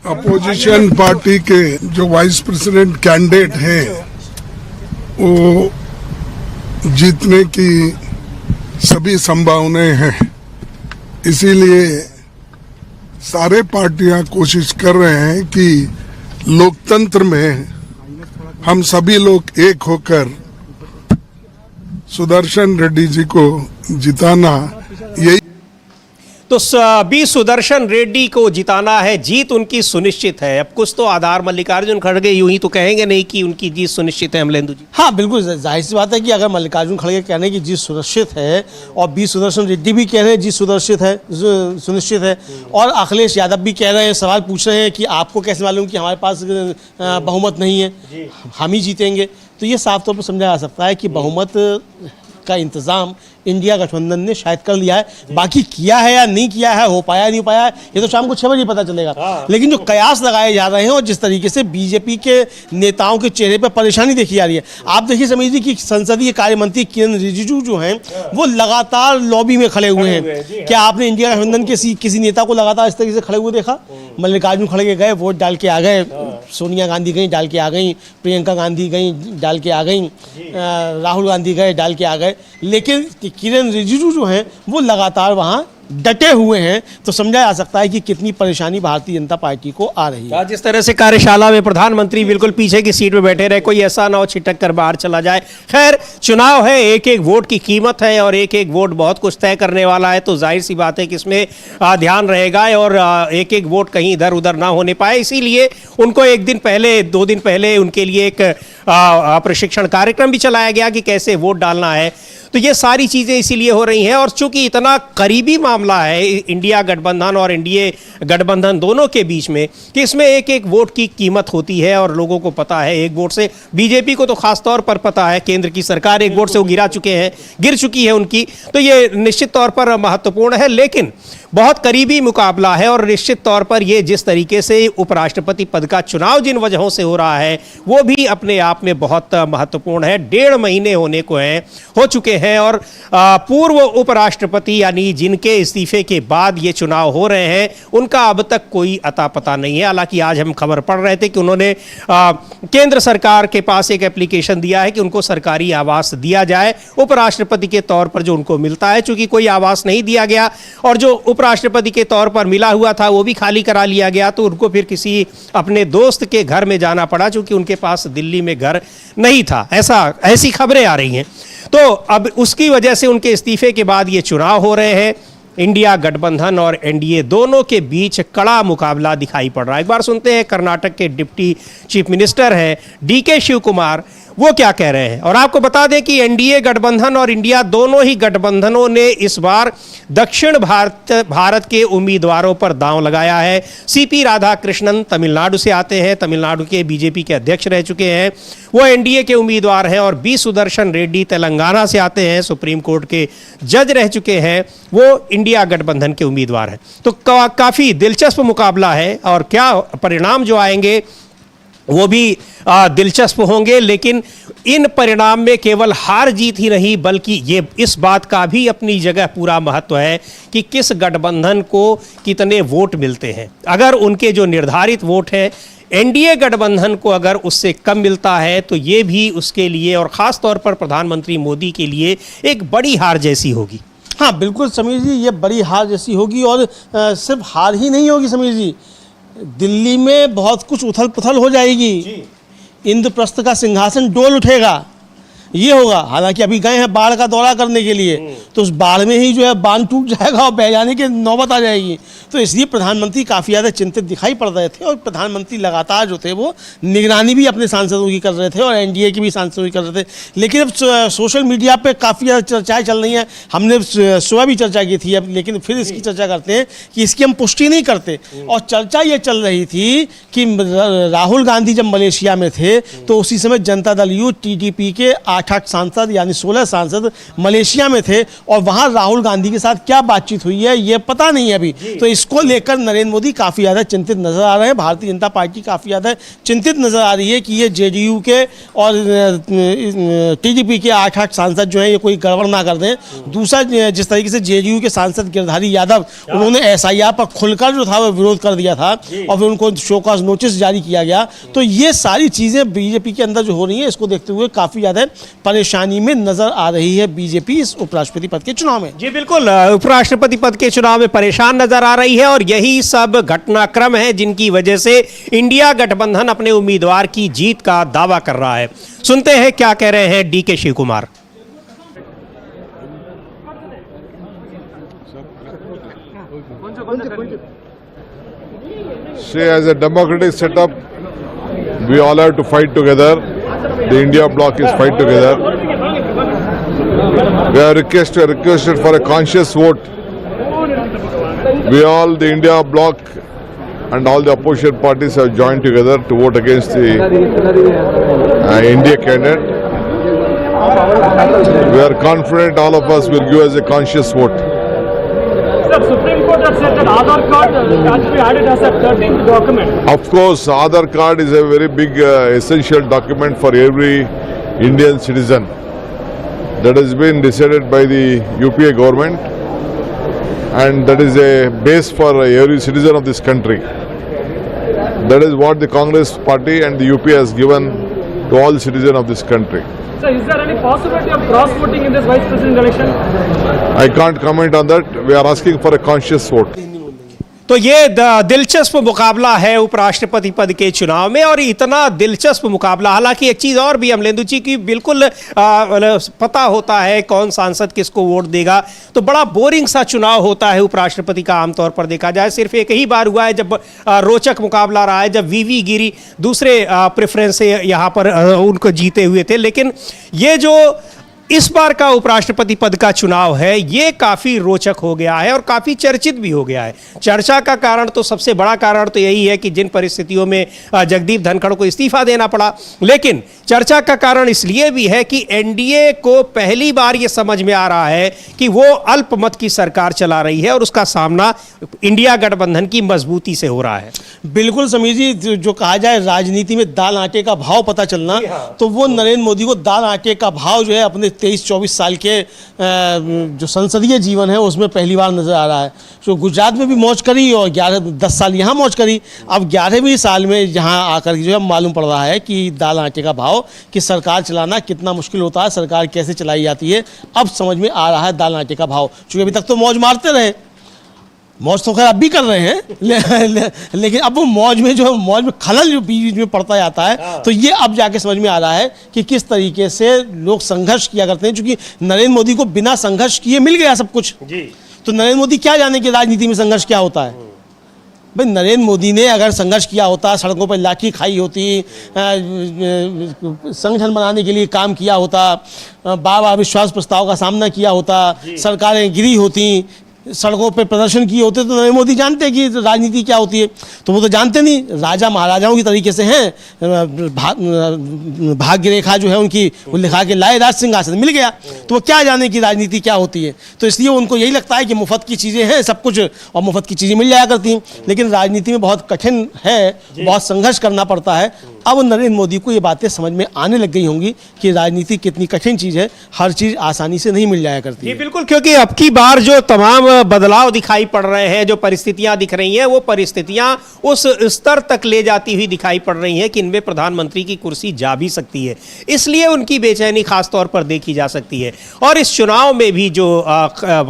अपोजिशन पार्टी के जो वाइस प्रेसिडेंट कैंडिडेट हैं, वो जीतने की सभी संभावनाएं हैं। इसीलिए सारे पार्टियां कोशिश कर रहे हैं कि लोकतंत्र में हम सभी लोग एक होकर सुदर्शन रेड्डी जी को जिताना, यही तो बी सुदर्शन रेड्डी को जिताना है, जीत उनकी सुनिश्चित है। अब कुछ तो आधार मल्लिकार्जुन खड़गे यूं ही तो कहेंगे नहीं कि उनकी जीत सुनिश्चित है अमलेंदु जी। हाँ बिल्कुल, जाहिर सी बात है कि अगर मल्लिकार्जुन खड़गे कहने की जीत सुनिश्चित है और बी सुदर्शन रेड्डी भी कह रहे हैं जीत सुनिश्चित है और अखिलेश यादव भी कह रहे हैं, सवाल पूछ रहे हैं कि आपको कैसे मालूम कि हमारे पास बहुमत नहीं है, हम ही जीतेंगे, तो ये साफ तौर पर समझा जा सकता है कि बहुमत का इंतजाम इंडिया गठबंधन ने शायद कर लिया है। बाकी किया है या नहीं किया है, हो पाया नहीं हो पाया, ये तो शाम को 6 बजे पता चलेगा। लेकिन जो कयास लगाए जा रहे हैं और जिस तरीके से बीजेपी के नेताओं के चेहरे पर परेशानी देखी जा रही है, आप देखिए समीर जी कि संसदीय कार्य मंत्री किरण रिजिजू जो हैं वो लगातार लॉबी में खड़े हुए हैं। क्या आपने इंडिया गठबंधन के किसी नेता को लगातार इस तरीके से खड़े हुए देखा? मल्लिकार्जुन खड़गे गए, वोट डाल के आ गए, सोनिया गांधी गई डाल के आ गई, प्रियंका गांधी गई डाल के आ गई, राहुल गांधी गए डाल के आ गए, लेकिन किरण रिजिजू जो हैं वो लगातार वहां डटे हुए हैं। तो समझा जा सकता है कि कितनी परेशानी भारतीय जनता पार्टी को आ रही है। जिस तरह से कार्यशाला में प्रधानमंत्री बिल्कुल पीछे की सीट में बैठे रहे, कोई ऐसा ना हो छिटक कर बाहर चला जाए। खैर, चुनाव है, एक एक वोट की कीमत है और एक एक वोट बहुत कुछ तय करने वाला है, तो जाहिर सी बात है कि इसमें ध्यान रहेगा और एक एक वोट कहीं इधर उधर ना होने पाए। इसीलिए उनको 1 दिन पहले 2 दिन पहले उनके लिए एक प्रशिक्षण कार्यक्रम भी चलाया गया कि कैसे वोट डालना है। तो ये सारी चीज़ें इसीलिए हो रही हैं और चूंकि इतना करीबी मामला है इंडिया गठबंधन और एनडीए गठबंधन दोनों के बीच में कि इसमें एक एक वोट की कीमत होती है और लोगों को पता है। एक वोट से बीजेपी को तो खास तौर पर पता है, केंद्र की सरकार एक वोट से वो गिर चुकी है उनकी, तो ये निश्चित तौर पर महत्वपूर्ण है। लेकिन बहुत करीबी मुकाबला है और निश्चित तौर पर ये जिस तरीके से उपराष्ट्रपति पद का चुनाव जिन वजहों से हो रहा है वो भी अपने आप में बहुत महत्वपूर्ण है। 1.5 महीने होने को हो चुके हैं और पूर्व उपराष्ट्रपति यानी जिनके इस्तीफे के बाद ये चुनाव हो रहे हैं उनका अब तक कोई अता पता नहीं है। हालांकि आज हम खबर पढ़ रहे थे कि उन्होंने केंद्र सरकार के पास एक एप्लीकेशन दिया है कि उनको सरकारी आवास दिया जाए उपराष्ट्रपति के तौर पर जो उनको मिलता है। चूंकि कोई आवास नहीं दिया गया और जो उपराष्ट्रपति के तौर पर मिला हुआ था वो भी खाली करा लिया गया, तो उनको फिर किसी अपने दोस्त के घर में जाना पड़ा चूंकि उनके पास दिल्ली में घर नहीं था। ऐसी खबरें आ रही हैं। तो अब उसकी वजह से उनके इस्तीफे के बाद ये चुनाव हो रहे हैं। इंडिया गठबंधन और एनडीए दोनों के बीच कड़ा मुकाबला दिखाई पड़ रहा है। एक बार सुनते हैं कर्नाटक के डिप्टी चीफ मिनिस्टर हैं डीके शिव कुमार, वो क्या कह रहे हैं। और आपको बता दें कि एनडीए गठबंधन और इंडिया दोनों ही गठबंधनों ने इस बार दक्षिण भारत के उम्मीदवारों पर दांव लगाया है। सीपी राधाकृष्णन तमिलनाडु से आते हैं, तमिलनाडु के बीजेपी के अध्यक्ष रह चुके हैं, वो एनडीए के उम्मीदवार हैं। और बी सुदर्शन रेड्डी तेलंगाना से आते हैं, सुप्रीम कोर्ट के जज रह चुके हैं, वो इंडिया गठबंधन के उम्मीदवार हैं। तो काफ़ी दिलचस्प मुकाबला है और क्या परिणाम जो आएंगे वो भी दिलचस्प होंगे। लेकिन इन परिणाम में केवल हार जीत ही नहीं बल्कि ये इस बात का भी अपनी जगह पूरा महत्व है कि किस गठबंधन को कितने वोट मिलते हैं। अगर उनके जो निर्धारित वोट हैं एनडीए गठबंधन को अगर उससे कम मिलता है तो ये भी उसके लिए और ख़ास तौर पर प्रधानमंत्री मोदी के लिए एक बड़ी हार जैसी होगी। हाँ बिल्कुल समीर जी, ये बड़ी हार जैसी होगी और सिर्फ हार ही नहीं होगी समीर जी, दिल्ली में बहुत कुछ उथल पुथल हो जाएगी। इंद्रप्रस्थ का सिंहासन डोल उठेगा, ये होगा। हालांकि अभी गए हैं बाढ़ का दौरा करने के लिए, तो उस बाढ़ में ही जो है बांध टूट जाएगा और बह जाने की नौबत आ जाएगी। तो इसलिए प्रधानमंत्री काफ़ी ज़्यादा चिंतित दिखाई पड़ रहे थे और प्रधानमंत्री लगातार जो थे वो निगरानी भी अपने सांसदों की कर रहे थे और एनडीए की भी सांसदों की कर रहे थे। लेकिन अब सोशल मीडिया पे काफ़ी ज़्यादा चर्चाएँ चल रही हैं, हमने सुबह भी चर्चा की थी अब, लेकिन फिर इसकी चर्चा करते हैं कि इसकी हम पुष्टि नहीं करते। और चर्चा ये चल रही थी कि राहुल गांधी जब मलेशिया में थे तो उसी समय जनता दल यू टीडीपी के 8 सांसद यानी 16 सांसद मलेशिया में थे और वहां राहुल गांधी के साथ क्या बातचीत हुई है ये पता नहीं है अभी। तो इसको लेकर नरेंद्र मोदी काफ़ी ज़्यादा चिंतित नजर आ रहे हैं, भारतीय जनता पार्टी काफ़ी ज़्यादा चिंतित नजर आ रही है कि ये जेडीयू के और टीडीपी के 8 सांसद जो हैं ये कोई गड़बड़ ना कर दें। दूसरा, जिस तरीके से जेडीयू के सांसद गिरधारी यादव उन्होंने एसआईआर पर खुलकर जो था वो विरोध कर दिया था और फिर उनको शोकॉज नोटिस जारी किया गया। तो ये सारी चीज़ें बीजेपी के अंदर जो हो रही हैं इसको देखते हुए काफ़ी ज़्यादा परेशानी में नजर आ रही है बीजेपी इस उपराष्ट्रपति पद के चुनाव में। जी बिल्कुल, उपराष्ट्रपति पद के चुनाव में परेशान नजर आ रही है और यही सब घटनाक्रम है जिनकी वजह से इंडिया गठबंधन अपने उम्मीदवार की जीत का दावा कर रहा है। सुनते हैं क्या कह रहे हैं DK Shiv Kumar. See, as a democratic setup, we all have to fight together. The India bloc is fight together. We are requested for a conscious vote. We all, the India bloc and all the opposition parties have joined together to vote against the India candidate. We are confident all of us will give us a conscious vote. Supreme Court has said that Aadhaar card has to be added as a 13th document. Of course, Aadhaar card is a very big essential document for every Indian citizen. That has been decided by the UPA government, and that is a base for every citizen of this country. That is what the Congress party and the UPA has given to all citizens of this country. So is there any possibility of cross-voting in this vice president election? I can't comment on that. We are asking for a conscious vote. तो ये दिलचस्प मुकाबला है उपराष्ट्रपति पद के चुनाव में, और इतना दिलचस्प मुकाबला, हालांकि एक चीज़ और भी अमलेंदु जी की बिल्कुल पता होता है कौन सांसद किसको वोट देगा, तो बड़ा बोरिंग सा चुनाव होता है उपराष्ट्रपति का आमतौर पर देखा जाए। सिर्फ एक ही बार हुआ है जब रोचक मुकाबला रहा है, जब वीवी गिरी दूसरे प्रेफरेंस से यहाँ पर उनको जीते हुए थे। लेकिन ये जो इस बार का उपराष्ट्रपति पद का चुनाव है ये काफ़ी रोचक हो गया है और काफ़ी चर्चित भी हो गया है। चर्चा का कारण तो सबसे बड़ा कारण तो यही है कि जिन परिस्थितियों में जगदीप धनखड़ को इस्तीफा देना पड़ा, लेकिन चर्चा का कारण इसलिए भी है कि एनडीए को पहली बार ये समझ में आ रहा है कि वो अल्पमत की सरकार चला रही है और उसका सामना इंडिया गठबंधन की मजबूती से हो रहा है। बिल्कुल समीर जी, जो कहा जाए राजनीति में दाल आटे का भाव पता चलना, तो वो नरेंद्र मोदी को दाल आटे का भाव जो है अपने 23-24 साल के जो संसदीय जीवन है उसमें पहली बार नजर आ रहा है। जो गुजरात में भी मौज करी और 10 साल यहाँ मौज करी, अब 11वें साल में यहाँ आकर जो है मालूम पड़ रहा है कि दाल आटे का भाव, कि सरकार चलाना कितना मुश्किल होता है, सरकार कैसे चलाई जाती है, अब समझ में आ रहा है दाल आटे का भाव। चूँकि अभी तक तो मौज मारते रहे, मौज तो खैर अब भी कर रहे हैं, लेकिन अब वो मौज में खलल जो बीच में पड़ता जाता है, तो ये अब जाके समझ में आ रहा है कि किस तरीके से लोग संघर्ष किया करते हैं। क्योंकि नरेंद्र मोदी को बिना संघर्ष किए मिल गया सब कुछ, तो नरेंद्र मोदी क्या जाने कि राजनीति में संघर्ष क्या होता है। भाई नरेंद्र मोदी ने अगर संघर्ष किया होता, सड़कों पर लाठी खाई होती, संगठन बनाने के लिए काम किया होता, बार अविश्वास प्रस्ताव का सामना किया होता, सरकारें गिरी होती, सड़कों पे प्रदर्शन किए होते, तो नरेंद्र मोदी जानते कि राजनीति क्या होती है। तो वो तो जानते नहीं, राजा महाराजाओं की तरीके से हैं, भाग्य रेखा जो है उनकी वो लिखा के लाए, राज सिंहासन मिल गया, तो वो क्या जाने कि राजनीति क्या होती है। तो इसलिए उनको यही लगता है कि मुफ्त की चीज़ें हैं सब कुछ, और मुफ्त की चीज़ें मिल जाया करती हैं। लेकिन राजनीति में बहुत कठिन है, बहुत संघर्ष करना पड़ता है। अब नरेंद्र मोदी को ये बातें समझ में आने लग गई होंगी कि राजनीति कितनी कठिन चीज़ है, हर चीज़ आसानी से नहीं मिल जाया करती है। बिल्कुल, क्योंकि अब की बार जो तमाम बदलाव दिखाई पड़ रहे हैं, जो परिस्थितियां दिख रही हैं, वो परिस्थितियां उस स्तर तक ले जाती हुई दिखाई पड़ रही हैं कि इनमें प्रधानमंत्री की कुर्सी जा भी सकती है। इसलिए उनकी बेचैनी खास तौर पर देखी जा सकती है। और इस चुनाव में भी जो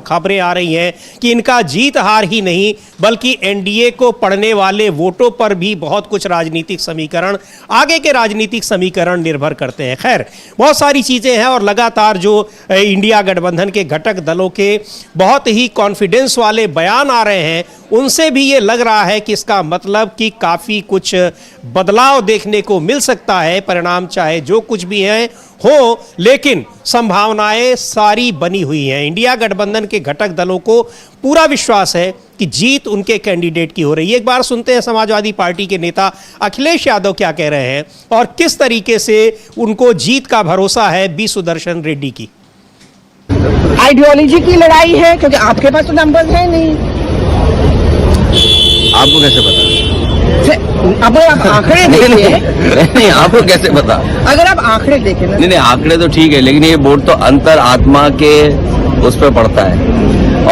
खबरें आ रही हैं कि इनका जीत हार ही नहीं बल्कि एनडीए को पड़ने वाले वोटों पर भी बहुत कुछ राजनीतिक समीकरण, आगे के राजनीतिक समीकरण निर्भर करते हैं। खैर, बहुत सारी चीजें हैं और लगातार जो इंडिया गठबंधन के घटक दलों के बहुत ही कॉन्फिडेंस वाले बयान आ रहे हैं, उनसे भी ये लग रहा है कि इसका मतलब कि काफी कुछ बदलाव देखने को मिल सकता है। परिणाम चाहे जो कुछ भी है हो, लेकिन संभावनाएं सारी बनी हुई हैं। इंडिया गठबंधन के घटक दलों को पूरा विश्वास है कि जीत उनके कैंडिडेट की हो रही है। एक बार सुनते हैं समाजवादी पार्टी के नेता अखिलेश यादव क्या कह रहे हैं और किस तरीके से उनको जीत का भरोसा है बी सुदर्शन रेड्डी की। आइडियोलॉजी की लड़ाई है, क्योंकि आपके पास तो नंबर्स है नहीं। आपको कैसे पता? अब आप आंकड़े देखिए। नहीं, आपको कैसे पता? अगर आप आंकड़े देखें ना। नहीं, आंकड़े तो ठीक है, लेकिन ये वोट तो अंतर आत्मा के उस पर पड़ता है।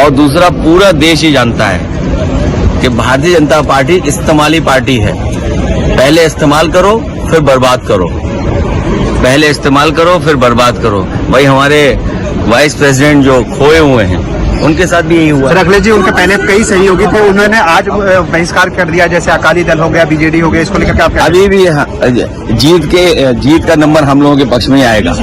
और दूसरा, पूरा देश ही जानता है कि भारतीय जनता पार्टी इस्तेमाली पार्टी है। पहले इस्तेमाल करो, फिर बर्बाद करो। पहले इस्तेमाल करो फिर बर्बाद करो। भाई हमारे वाइस प्रेसिडेंट जो खोए हुए हैं उनके साथ भी यही हुआ। सर अखिलेश जी, उनके पहले कई सहयोगी थे, उन्होंने आज बहिष्कार कर दिया, जैसे अकाली दल हो गया, बीजेडी हो गया, इसको लेकर क्या आप कहते हैं? अभी भी जीत का नंबर हम लोगों के पक्ष में ही आएगा।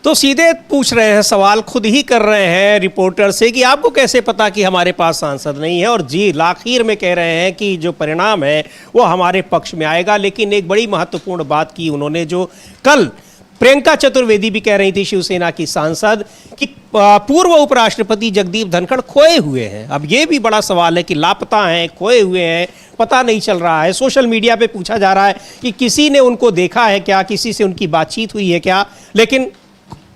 तो सीधे पूछ रहे हैं, सवाल खुद ही कर रहे हैं रिपोर्टर से कि आपको कैसे पता कि हमारे पास सांसद नहीं है, और जी आखिर में कह रहे हैं कि जो परिणाम है वो हमारे पक्ष में आएगा। लेकिन एक बड़ी महत्वपूर्ण बात की उन्होंने, जो कल प्रियंका चतुर्वेदी भी कह रही थी, शिवसेना की सांसद, कि पूर्व उपराष्ट्रपति जगदीप धनखड़ खोए हुए हैं। अब ये भी बड़ा सवाल है कि लापता हैं, खोए हुए हैं, पता नहीं चल रहा है। सोशल मीडिया पे पूछा जा रहा है कि किसी ने उनको देखा है क्या, किसी से उनकी बातचीत हुई है क्या, लेकिन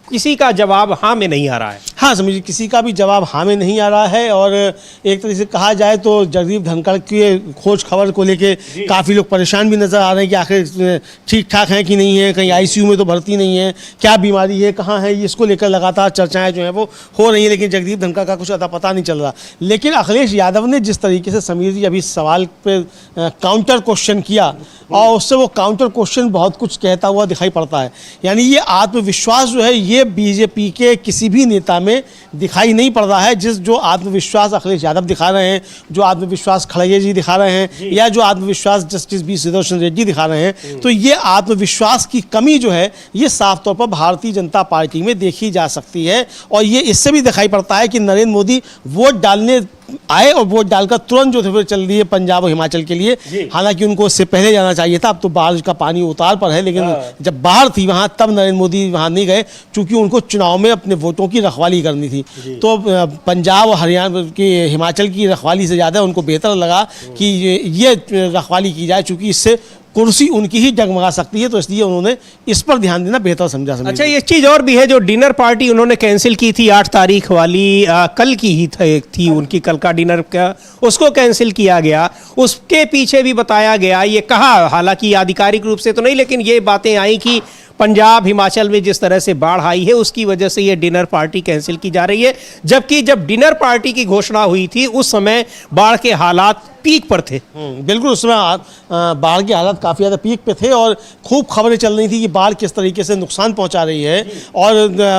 किसी का जवाब हाँ में नहीं आ रहा है। हाँ समझिए, किसी का भी जवाब हाँ में नहीं आ रहा है। और एक तरह से कहा जाए तो जगदीप धनखड़ के खोज खबर को लेके काफ़ी लोग परेशान भी नज़र आ रहे हैं कि आखिर ठीक ठाक हैं कि नहीं है, कहीं आईसीयू में तो भर्ती नहीं है, क्या बीमारी है, कहाँ है, इसको लेकर लगातार चर्चाएं जो हैं वो हो रही हैं। लेकिन जगदीप धनखड़ का कुछ अता पता नहीं चल रहा। लेकिन अखिलेश यादव ने जिस तरीके से समीर जी अभी सवाल पे काउंटर क्वेश्चन किया, और उससे वो काउंटर क्वेश्चन बहुत कुछ कहता हुआ दिखाई पड़ता है। यानी ये आत्मविश्वास जो है ये बीजेपी के किसी भी नेता में दिखाई नहीं पड़ रहा है। जो आत्मविश्वास अखिलेश यादव दिखा रहे हैं, जो आत्मविश्वास खड़गे जी दिखा रहे हैं, या जो आत्मविश्वास जस्टिस बी सुदर्शन रेड्डी दिखा रहे हैं, तो ये आत्मविश्वास की कमी जो है ये साफ तौर पर भारतीय जनता पार्टी में देखी जा सकती है। और ये इससे भी दिखाई पड़ता है कि नरेंद्र मोदी वोट डालने आए और वोट डालकर तुरंत जो थे फिर चल दिए पंजाब और हिमाचल के लिए। हालांकि उनको उससे पहले जाना चाहिए था, अब तो बाढ़ का पानी उतार पर है, लेकिन जब बाढ़ थी वहां तब नरेंद्र मोदी वहां नहीं गए, क्योंकि उनको चुनाव में अपने वोटों की रखवाली करनी थी। तो पंजाब और हरियाणा की, हिमाचल की रखवाली से ज़्यादा उनको बेहतर लगा कि ये रखवाली की जाए, चूँकि इससे कुर्सी उनकी ही डगमगा सकती है, तो इसलिए उन्होंने इस पर ध्यान देना बेहतर समझा। अच्छा, ये चीज़ और भी है, जो डिनर पार्टी उन्होंने कैंसिल की थी 8 तारीख वाली, कल की ही थी उनकी, कल का डिनर का, उसको कैंसिल किया गया। उसके पीछे भी बताया गया, ये कहा, हालांकि आधिकारिक रूप से तो नहीं, लेकिन ये बातें आई कि पंजाब हिमाचल में जिस तरह से बाढ़ आई है उसकी वजह से ये डिनर पार्टी कैंसिल की जा रही है। जबकि जब डिनर पार्टी की घोषणा हुई थी उस समय बाढ़ के हालात पीक पर थे। बिल्कुल, उस समय बाढ़ के हालात काफ़ी ज़्यादा पीक पे थे और खूब खबरें चल रही थी कि बाढ़ किस तरीके से नुकसान पहुंचा रही है। और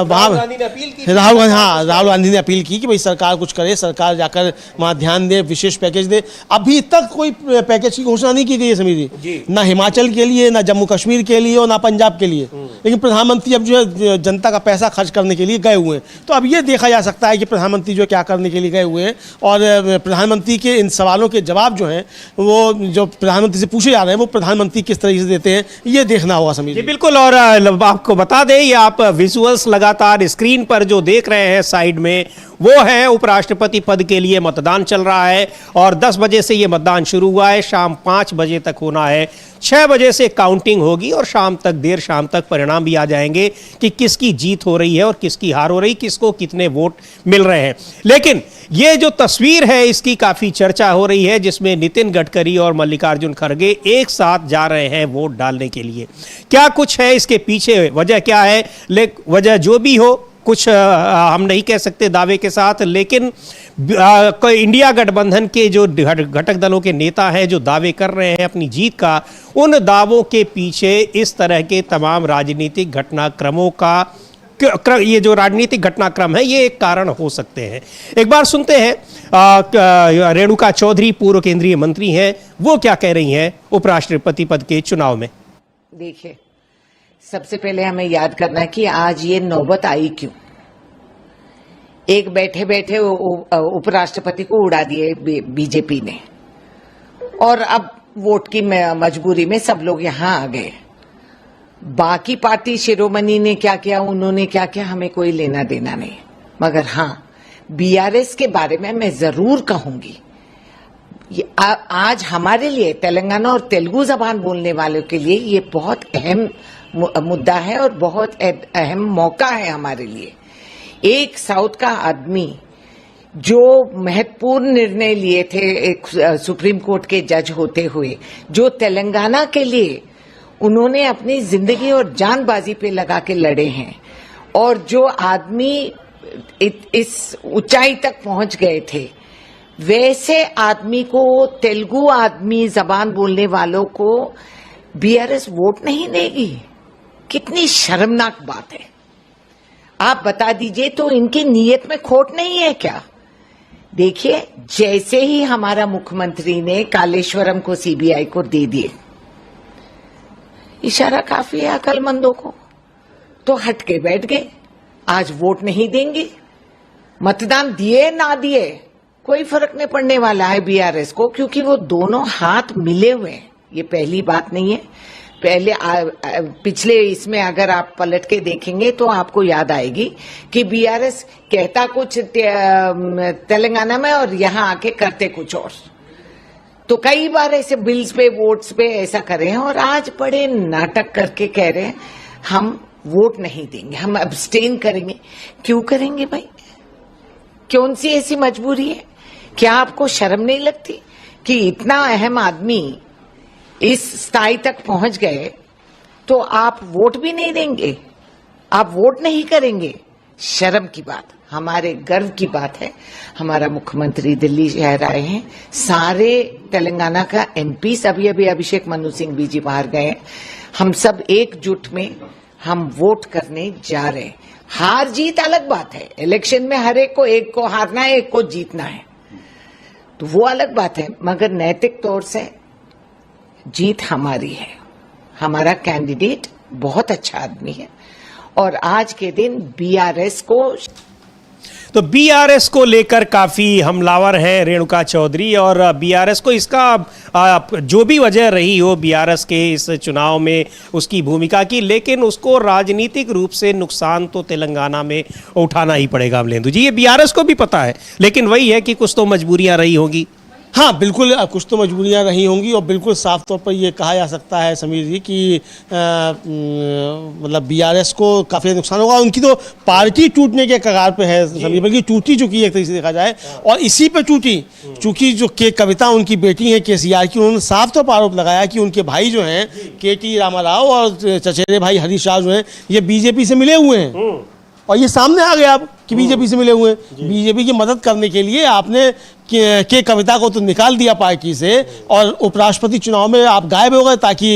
वहाँ राहुल गांधी ने अपील की कि भाई सरकार कुछ करे, सरकार जाकर वहाँ ध्यान दे, विशेष पैकेज दे। अभी तक कोई पैकेज की घोषणा नहीं की गई है समीर जी, ना हिमाचल के लिए, ना जम्मू कश्मीर के लिए और ना पंजाब के लिए। लेकिन प्रधानमंत्री अब जो है जनता का पैसा खर्च करने के लिए गए हुए हैं। तो अब ये देखा जा सकता है कि प्रधानमंत्री जो क्या करने के लिए गए हुए हैं, और प्रधानमंत्री के इन सवालों के जवाब जो हैं वो जो प्रधानमंत्री से पूछे जा रहे हैं वो प्रधानमंत्री किस तरीके से देते हैं, ये देखना होगा समीर जी। बिल्कुल, और आपको बता दें, ये आप विजुअल्स लगातार स्क्रीन पर जो देख रहे हैं साइड में, वो है उपराष्ट्रपति पद के लिए मतदान चल रहा है। और 10 बजे से ये मतदान शुरू हुआ है, शाम 5 बजे तक होना है। 6 बजे से काउंटिंग होगी और शाम तक, देर शाम तक परिणाम भी आ जाएंगे कि किसकी जीत हो रही है और किसकी हार हो रही, किसको कितने वोट मिल रहे हैं। लेकिन ये जो तस्वीर है इसकी काफ़ी चर्चा हो रही है, जिसमें नितिन गडकरी और मल्लिकार्जुन खड़गे एक साथ जा रहे हैं वोट डालने के लिए। क्या कुछ है इसके पीछे, वजह क्या है? वजह जो भी हो, कुछ हम नहीं कह सकते दावे के साथ, लेकिन इंडिया गठबंधन के जो घटक दलों के नेता हैं जो दावे कर रहे हैं अपनी जीत का, उन दावों के पीछे इस तरह के तमाम राजनीतिक घटनाक्रमों का, ये जो राजनीतिक घटनाक्रम है ये एक कारण हो सकते हैं। एक बार सुनते हैं रेणुका चौधरी, पूर्व केंद्रीय मंत्री हैं, वो क्या कह रही हैं उपराष्ट्रपति पद के चुनाव में। देखिए, सबसे पहले हमें याद करना है कि आज ये नौबत आई क्यों। एक बैठे बैठे उपराष्ट्रपति को उड़ा दिए बीजेपी ने, और अब वोट की मजबूरी में सब लोग यहां आ गए। बाकी पार्टी शिरोमणि ने क्या किया, उन्होंने क्या किया, हमें कोई लेना देना नहीं। मगर हाँ, बीआरएस के बारे में मैं जरूर कहूंगी, आज हमारे लिए, तेलंगाना और तेलुगु जबान बोलने वालों के लिए ये बहुत अहम मुद्दा है और बहुत अहम मौका है हमारे लिए। एक साउथ का आदमी जो महत्वपूर्ण निर्णय लिए थे एक सुप्रीम कोर्ट के जज होते हुए, जो तेलंगाना के लिए उन्होंने अपनी जिंदगी और जानबाजी पे लगा के लड़े हैं, और जो आदमी इस ऊंचाई तक पहुंच गए थे, वैसे आदमी को, तेलुगु आदमी जबान बोलने वालों को बीआरएस वोट नहीं देगी। कितनी शर्मनाक बात है। आप बता दीजिए, तो इनकी नीयत में खोट नहीं है क्या? देखिए, जैसे ही हमारा मुख्यमंत्री ने कालेश्वरम को सीबीआई को दे दिए, इशारा काफी है अकलमंदों को, तो हट के बैठ गए। आज वोट नहीं देंगे। मतदान दिए ना दिए कोई फर्क नहीं पड़ने वाला है बीआरएस को, क्योंकि वो दोनों हाथ मिले हुए हैं। ये पहली बात नहीं है। पहले पिछले इसमें अगर आप पलट के देखेंगे तो आपको याद आएगी कि बीआरएस कहता कुछ तेलंगाना में और यहां आके करते कुछ और। तो कई बार ऐसे बिल्स पे, वोट्स पे ऐसा करे हैं, और आज बड़े नाटक करके कह रहे हैं हम वोट नहीं देंगे, हम अब्सटेन करेंगे। क्यों करेंगे भाई? कौन सी ऐसी मजबूरी है? क्या आपको शर्म नहीं लगती कि इतना अहम आदमी इस स्थाई तक पहुंच गए तो आप वोट भी नहीं देंगे, आप वोट नहीं करेंगे? शर्म की बात, हमारे गर्व की बात है। हमारा मुख्यमंत्री दिल्ली शहर आए हैं, सारे तेलंगाना का एमपी, अभी अभिषेक मनु सिंह भी जी बाहर गए। हम सब एकजुट में हम वोट करने जा रहे हैं। हार जीत अलग बात है। इलेक्शन में हर एक को हारना है, एक को जीतना है, तो वो अलग बात है। मगर नैतिक तौर से जीत हमारी है। हमारा कैंडिडेट बहुत अच्छा आदमी है, और आज के दिन बीआरएस को, तो बीआरएस को लेकर काफ़ी हमलावर हैं रेणुका चौधरी, और बीआरएस को इसका जो भी वजह रही हो बीआरएस के इस चुनाव में उसकी भूमिका की, लेकिन उसको राजनीतिक रूप से नुकसान तो तेलंगाना में उठाना ही पड़ेगा। अमलेंदु जी, ये बीआरएस को भी पता है, लेकिन वही है कि कुछ तो मजबूरियां रही होंगी। हाँ बिल्कुल, कुछ तो मजबूरियां रही होंगी, और बिल्कुल साफ तौर पर ये कहा जा सकता है समीर जी कि मतलब बीआरएस को काफ़ी नुकसान होगा। उनकी तो पार्टी टूटने के कगार पे है समीर, बल्कि टूटी चुकी है एक तरीके से देखा जाए, और इसी पे टूटी। चूँकि जो कविता उनकी बेटी है केसीआर की, उन्होंने साफ तौर पर आरोप लगाया कि उनके भाई जो हैं केटी रामाराव और चचेरे भाई हरीश राव जो हैं, ये बीजेपी से मिले हुए हैं, और ये सामने आ गया अब कि बीजेपी से मिले हुए हैं। बीजेपी की मदद करने के लिए आपने के कविता को तो निकाल दिया पार्टी से, और उपराष्ट्रपति चुनाव में आप गायब हो गए ताकि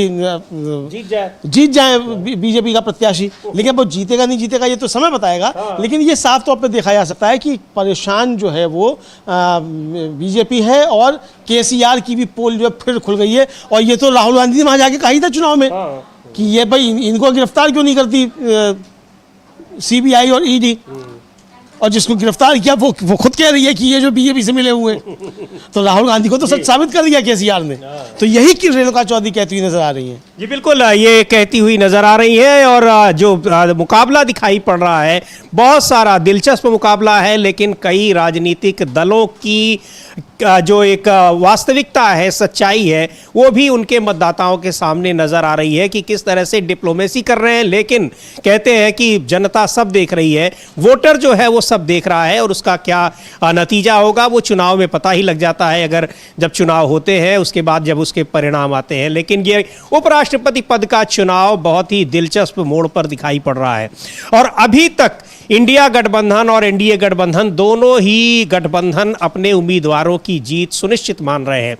जीत जाए बीजेपी का प्रत्याशी। लेकिन वो जीतेगा नहीं जीतेगा ये तो समय बताएगा। लेकिन ये साफ तौर पे देखा जा सकता है कि परेशान जो है वो बीजेपी है, और केसीआर की भी पोल जो है फिर खुल गई है। और ये तो राहुल गांधी ने वहाँ जाके कहा ही था चुनाव में कि ये भाई इनको गिरफ्तार क्यों नहीं करती सीबीआई और ईडी, और जिसको गिरफ्तार किया वो खुद कह रही है कि ये जो बीजेपी से मिले हुए हैं। तो राहुल गांधी को तो सच साबित कर दिया केसीआर ने। तो यही कि रेणुका चौधरी कहती हुई नजर आ रही है। जी बिल्कुल, ये कहती हुई नजर आ रही है, और जो मुकाबला दिखाई पड़ रहा है बहुत सारा दिलचस्प मुकाबला है, लेकिन कई राजनीतिक दलों की जो एक वास्तविकता है, सच्चाई है, वो भी उनके मतदाताओं के सामने नजर आ रही है कि किस तरह से डिप्लोमेसी कर रहे हैं। लेकिन कहते हैं कि जनता सब देख रही है, वोटर जो है वो सब देख रहा है, और उसका क्या नतीजा होगा वो चुनाव में पता ही लग जाता है, अगर जब चुनाव होते हैं उसके बाद जब उसके परिणाम आते हैं। लेकिन ये उपराष्ट्रपति पद का चुनाव बहुत ही दिलचस्प मोड़ पर दिखाई पड़ रहा है, और अभी तक इंडिया गठबंधन और एनडीए गठबंधन दोनों ही गठबंधन अपने उम्मीदवारों की जीत सुनिश्चित मान रहे हैं।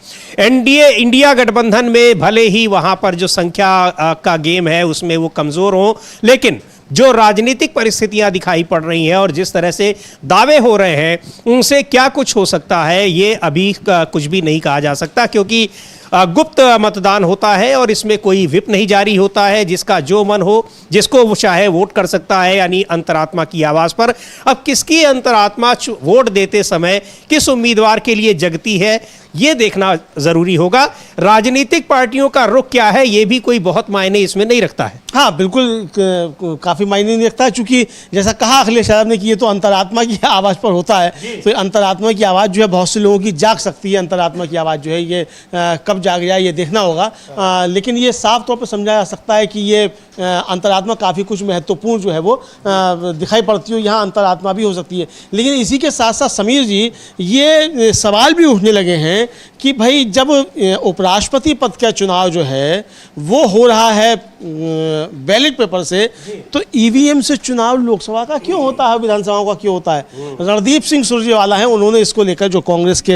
इंडिया गठबंधन में भले ही वहां पर जो संख्या का गेम है उसमें वो कमजोर हो, लेकिन जो राजनीतिक परिस्थितियां दिखाई पड़ रही हैं और जिस तरह से दावे हो रहे हैं, उनसे क्या कुछ हो सकता है ये अभी कुछ भी नहीं कहा जा सकता, क्योंकि गुप्त मतदान होता है और इसमें कोई व्हिप नहीं जारी होता है। जिसका जो मन हो, जिसको वो चाहे वोट कर सकता है, यानी अंतरात्मा की आवाज़ पर। अब किसकी अंतरात्मा वोट देते समय किस उम्मीदवार के लिए जगती है, ये देखना ज़रूरी होगा। राजनीतिक पार्टियों का रुख क्या है ये भी कोई बहुत मायने इसमें नहीं रखता है। हाँ बिल्कुल, काफ़ी मायने नहीं रखता है, चूँकि जैसा कहा अखिलेश यादव ने कि ये तो अंतरात्मा की आवाज़ पर होता है। तो अंतरात्मा की आवाज़ जो है बहुत से लोगों की जाग सकती है। अंतरात्मा की आवाज़ जो है ये कब जाग जाए ये देखना होगा। लेकिन ये साफ तौर पर समझा जा सकता है कि ये अंतरात्मा काफ़ी कुछ महत्वपूर्ण जो है वो दिखाई पड़ती हो, यहाँ अंतरात्मा भी हो सकती है। लेकिन इसी के साथ साथ समीर जी, ये सवाल भी उठने लगे हैं कि भाई जब उपराष्ट्रपति पद का चुनाव जो है वो हो रहा है बैलेट पेपर से, तो ईवीएम से चुनाव लोकसभा का क्यों होता है, विधानसभा का क्यों होता है? रणदीप सिंह सुरजेवाला हैं, उन्होंने इसको लेकर, जो कांग्रेस के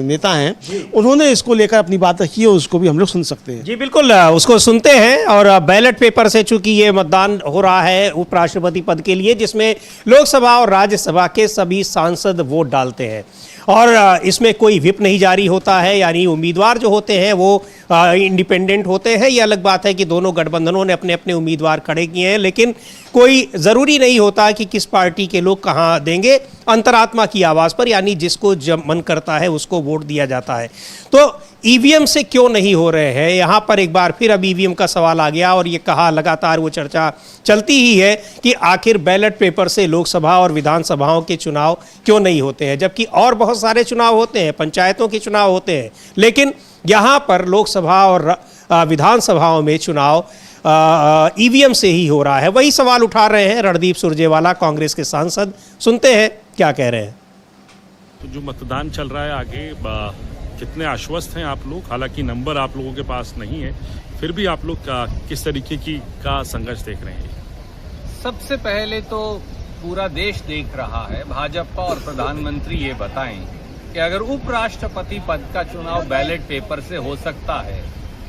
नेता हैं, उन्होंने इसको लेकर अपनी बात रखी है, उसको भी हम लोग सुन सकते हैं। जी बिल्कुल, उसको सुनते हैं। और बैलेट पेपर से चूंकि ये मतदान हो रहा है उपराष्ट्रपति पद के लिए, जिसमें लोकसभा और राज्यसभा के सभी सांसद वोट डालते हैं, और इसमें कोई व्हिप नहीं जारी होता है, यानी उम्मीदवार जो होते हैं वो इंडिपेंडेंट होते हैं। ये अलग बात है कि दोनों गठबंधनों ने अपने अपने उम्मीदवार खड़े किए हैं, लेकिन कोई ज़रूरी नहीं होता कि किस पार्टी के लोग कहाँ देंगे, अंतरात्मा की आवाज़ पर, यानी जिसको जब मन करता है उसको वोट दिया जाता है। तो ईवीएम से क्यों नहीं हो रहे हैं, यहाँ पर एक बार फिर अब ईवीएम का सवाल आ गया, और ये कहा लगातार वो चर्चा चलती ही है कि आखिर बैलेट पेपर से लोकसभा और विधानसभाओं के चुनाव क्यों नहीं होते हैं, जबकि और बहुत सारे चुनाव होते हैं, पंचायतों के चुनाव होते हैं, लेकिन यहाँ पर लोकसभा और विधानसभाओं में चुनाव ईवीएम से ही हो रहा है। वही सवाल उठा रहे हैं रणदीप सुरजेवाला, कांग्रेस के सांसद। सुनते हैं क्या कह रहे हैं। तो जो मतदान चल रहा है आगे, कितने आश्वस्त हैं आप लोग? हालांकि नंबर आप लोगों के पास नहीं है, फिर भी आप लोग किस तरीके का संघर्ष देख रहे हैं? सबसे पहले तो पूरा देश देख रहा है, भाजपा और प्रधानमंत्री ये बताएं कि अगर उपराष्ट्रपति पद का चुनाव बैलेट पेपर से हो सकता है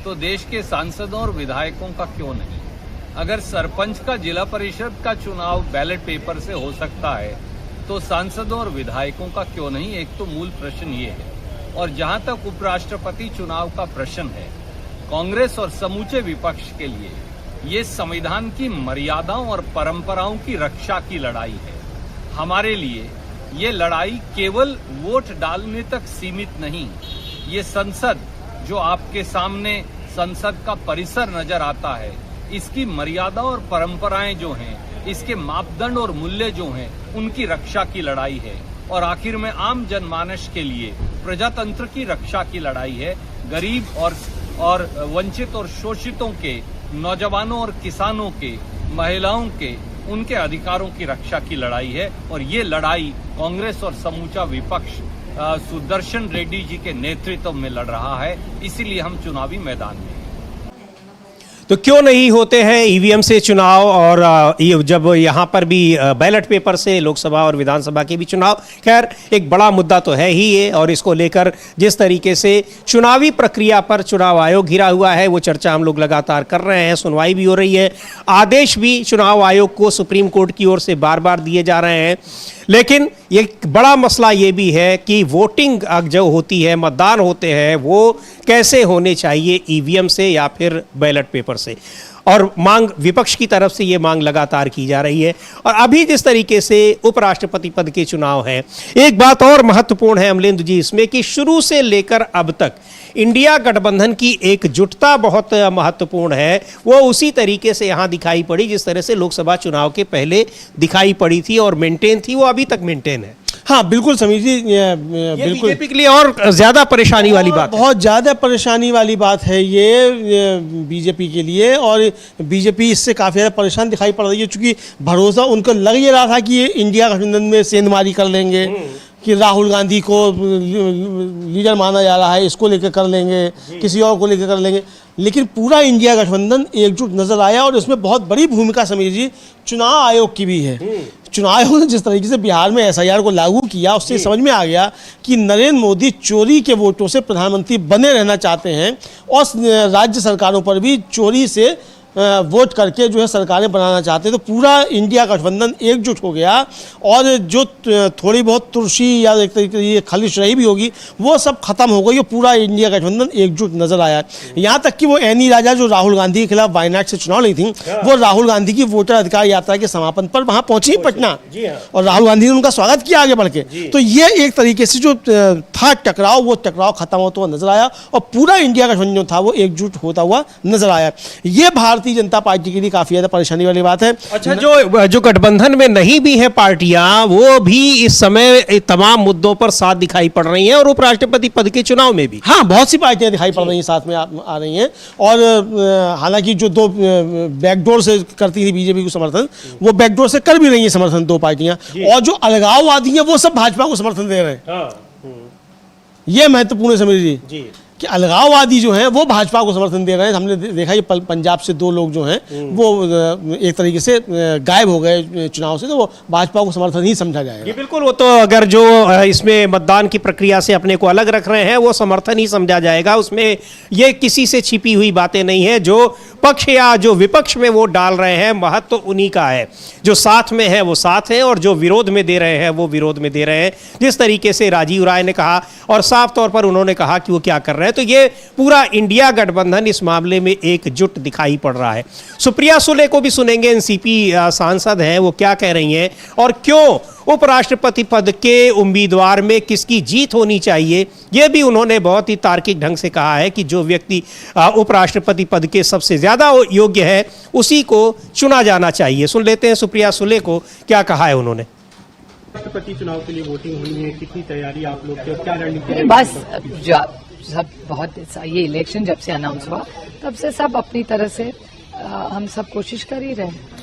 तो देश के सांसदों और विधायकों का क्यों नहीं? अगर सरपंच का, जिला परिषद का चुनाव बैलेट पेपर से हो सकता है तो सांसदों और विधायकों का क्यों नहीं? एक तो मूल प्रश्न ये है। और जहां तक उपराष्ट्रपति चुनाव का प्रश्न है, कांग्रेस और समूचे विपक्ष के लिए ये संविधान की मर्यादाओं और परंपराओं की रक्षा की लड़ाई है। हमारे लिए ये लड़ाई केवल वोट डालने तक सीमित नहीं, ये संसद जो आपके सामने संसद का परिसर नजर आता है, इसकी मर्यादा और परंपराएं जो हैं, इसके मापदंड और मूल्य जो हैं, उनकी रक्षा की लड़ाई है। और आखिर में आम जनमानस के लिए प्रजातंत्र की रक्षा की लड़ाई है। गरीब और वंचित और शोषितों के, नौजवानों और किसानों के, महिलाओं के, उनके अधिकारों की रक्षा की लड़ाई है। और ये लड़ाई कांग्रेस और समूचा विपक्ष सुदर्शन रेड्डी जी के नेतृत्व में लड़ रहा है, इसीलिए हम चुनावी मैदान में। तो क्यों नहीं होते हैं ईवीएम से चुनाव, और जब यहाँ पर भी बैलेट पेपर से लोकसभा और विधानसभा के भी चुनाव? खैर, एक बड़ा मुद्दा तो है ही ये, और इसको लेकर जिस तरीके से चुनावी प्रक्रिया पर चुनाव आयोग घिरा हुआ है, वो चर्चा हम लोग लगातार कर रहे हैं, सुनवाई भी हो रही है, आदेश भी चुनाव आयोग को सुप्रीम कोर्ट की ओर से बार बार दिए जा रहे हैं। लेकिन एक बड़ा मसला ये भी है कि वोटिंग जो होती है, मतदान होते हैं, वो कैसे होने चाहिए, ईवीएम से या फिर बैलेट पेपर से? और मांग विपक्ष की तरफ से ये मांग लगातार की जा रही है। और अभी जिस तरीके से उपराष्ट्रपति पद के चुनाव हैं, एक बात और महत्वपूर्ण है अमलेंदु जी इसमें, कि शुरू से लेकर अब तक इंडिया गठबंधन की एकजुटता बहुत महत्वपूर्ण है। वो उसी तरीके से यहाँ दिखाई पड़ी जिस तरह से लोकसभा चुनाव के पहले दिखाई पड़ी थी और मेंटेन थी, वो अभी तक मेंटेन है। हाँ बिल्कुल समीर जी, बिल्कुल बीजेपी के लिए और ज्यादा परेशानी वाली बात है। बहुत ज़्यादा परेशानी वाली बात है ये बीजेपी के लिए, और बीजेपी इससे काफ़ी ज़्यादा परेशान दिखाई पड़ रही है, क्योंकि भरोसा उनको लग ये रहा था कि ये इंडिया गठबंधन में सेंधमारी कर लेंगे, कि राहुल गांधी को लीडर माना जा रहा है, इसको लेकर कर लेंगे, किसी और को लेकर कर लेंगे, लेकिन पूरा इंडिया गठबंधन एकजुट नजर आया। और इसमें बहुत बड़ी भूमिका समीर जी चुनाव आयोग की भी है। चुनाव आयोग ने जिस तरीके से बिहार में एसआईआर को लागू किया, उससे समझ में आ गया कि नरेंद्र मोदी चोरी के वोटों से प्रधानमंत्री बने रहना चाहते हैं, और राज्य सरकारों पर भी चोरी से वोट करके जो है सरकारें बनाना चाहते हैं। तो पूरा इंडिया गठबंधन एकजुट हो गया, और जो थोड़ी बहुत तुर्शी या एक तरीके ये खलिश रही भी होगी, वो सब खत्म हो गई, और पूरा इंडिया गठबंधन एकजुट नजर आया। यहाँ तक कि वो एनी राजा जो राहुल गांधी के खिलाफ वायनाड से चुनाव लड़ी थी, वो राहुल गांधी की वोटर अधिकार यात्रा के समापन पर वहाँ पहुंची पटना, और राहुल गांधी ने उनका स्वागत किया आगे बढ़ के। तो ये एक तरीके से जो था टकराव, वो टकराव खत्म होता हुआ नजर आया, और पूरा इंडिया गठबंधन जो था वो एकजुट होता हुआ नजर आया। ये भारतीय जनता पार्टी के लिए काफी ज्यादा परेशानी वाली बात है। अच्छा, जो गठबंधन में नहीं भी है पार्टियां, वो भी इस समय तमाम मुद्दों पर साथ दिखाई पड़ रही हैं, और उपराष्ट्रपति पद के चुनाव में भी हाँ बहुत सी पार्टियां दिखाई पड़ रही हैं, साथ में आ रही हैं। और हालांकि जो दो बैकडोर से करती थी बीजेपी को समर्थन, वो बैकडोर से कर भी रही है समर्थन दो पार्टियां, और जो अलगाववादी हैं वो सब भाजपा को समर्थन दे रहे हैं। ये महत्वपूर्ण है समीर जी। कि अलगाववादी जो हैं वो भाजपा को समर्थन दे रहे हैं। हमने देखा ये पंजाब से 2 लोग जो हैं वो एक तरीके से गायब हो गए चुनाव से, तो वो भाजपा को समर्थन ही समझा जाएगा। ये बिल्कुल, वो तो अगर जो इसमें मतदान की प्रक्रिया से अपने को अलग रख रहे हैं वो समर्थन ही समझा जाएगा, उसमें ये किसी से छिपी हुई बातें नहीं है। जो पक्ष या जो विपक्ष में वोट डाल रहे हैं महत्व तो उन्हीं का है, जो साथ में है वो साथ है और जो विरोध में दे रहे हैं वो विरोध में दे रहे हैं। जिस तरीके से राजीव राय ने कहा और साफ तौर पर उन्होंने कहा कि वो क्या कर रहे हैं, तो ये पूरा इंडिया गठबंधन इस मामले में एकजुट दिखाई पड़ रहा है। सुप्रिया सुले को भी सुनेंगे, एनसीपी सांसद हैं, वो क्या कह रही हैं और क्यों उपराष्ट्रपति पद के उम्मीदवार में किसकी जीत होनी चाहिए। यह भी उन्होंने बहुत ही तार्किक ढंग से कहा है कि जो व्यक्ति उपराष्ट्रपति पद के सबसे ज्यादा योग्य है उसी को चुना जाना चाहिए। सुन लेते हैं सुप्रिया सुले को, क्या कहा है उन्होंने। राष्ट्रपति चुनाव के लिए वोटिंग हुई है, कितनी तैयारी आप लोग की, क्या रणनीति? बस सब बहुत, ये इलेक्शन जब से अनाउंस हुआ तब से सब अपनी तरह से हम सब कोशिश कर ही रहे हैं।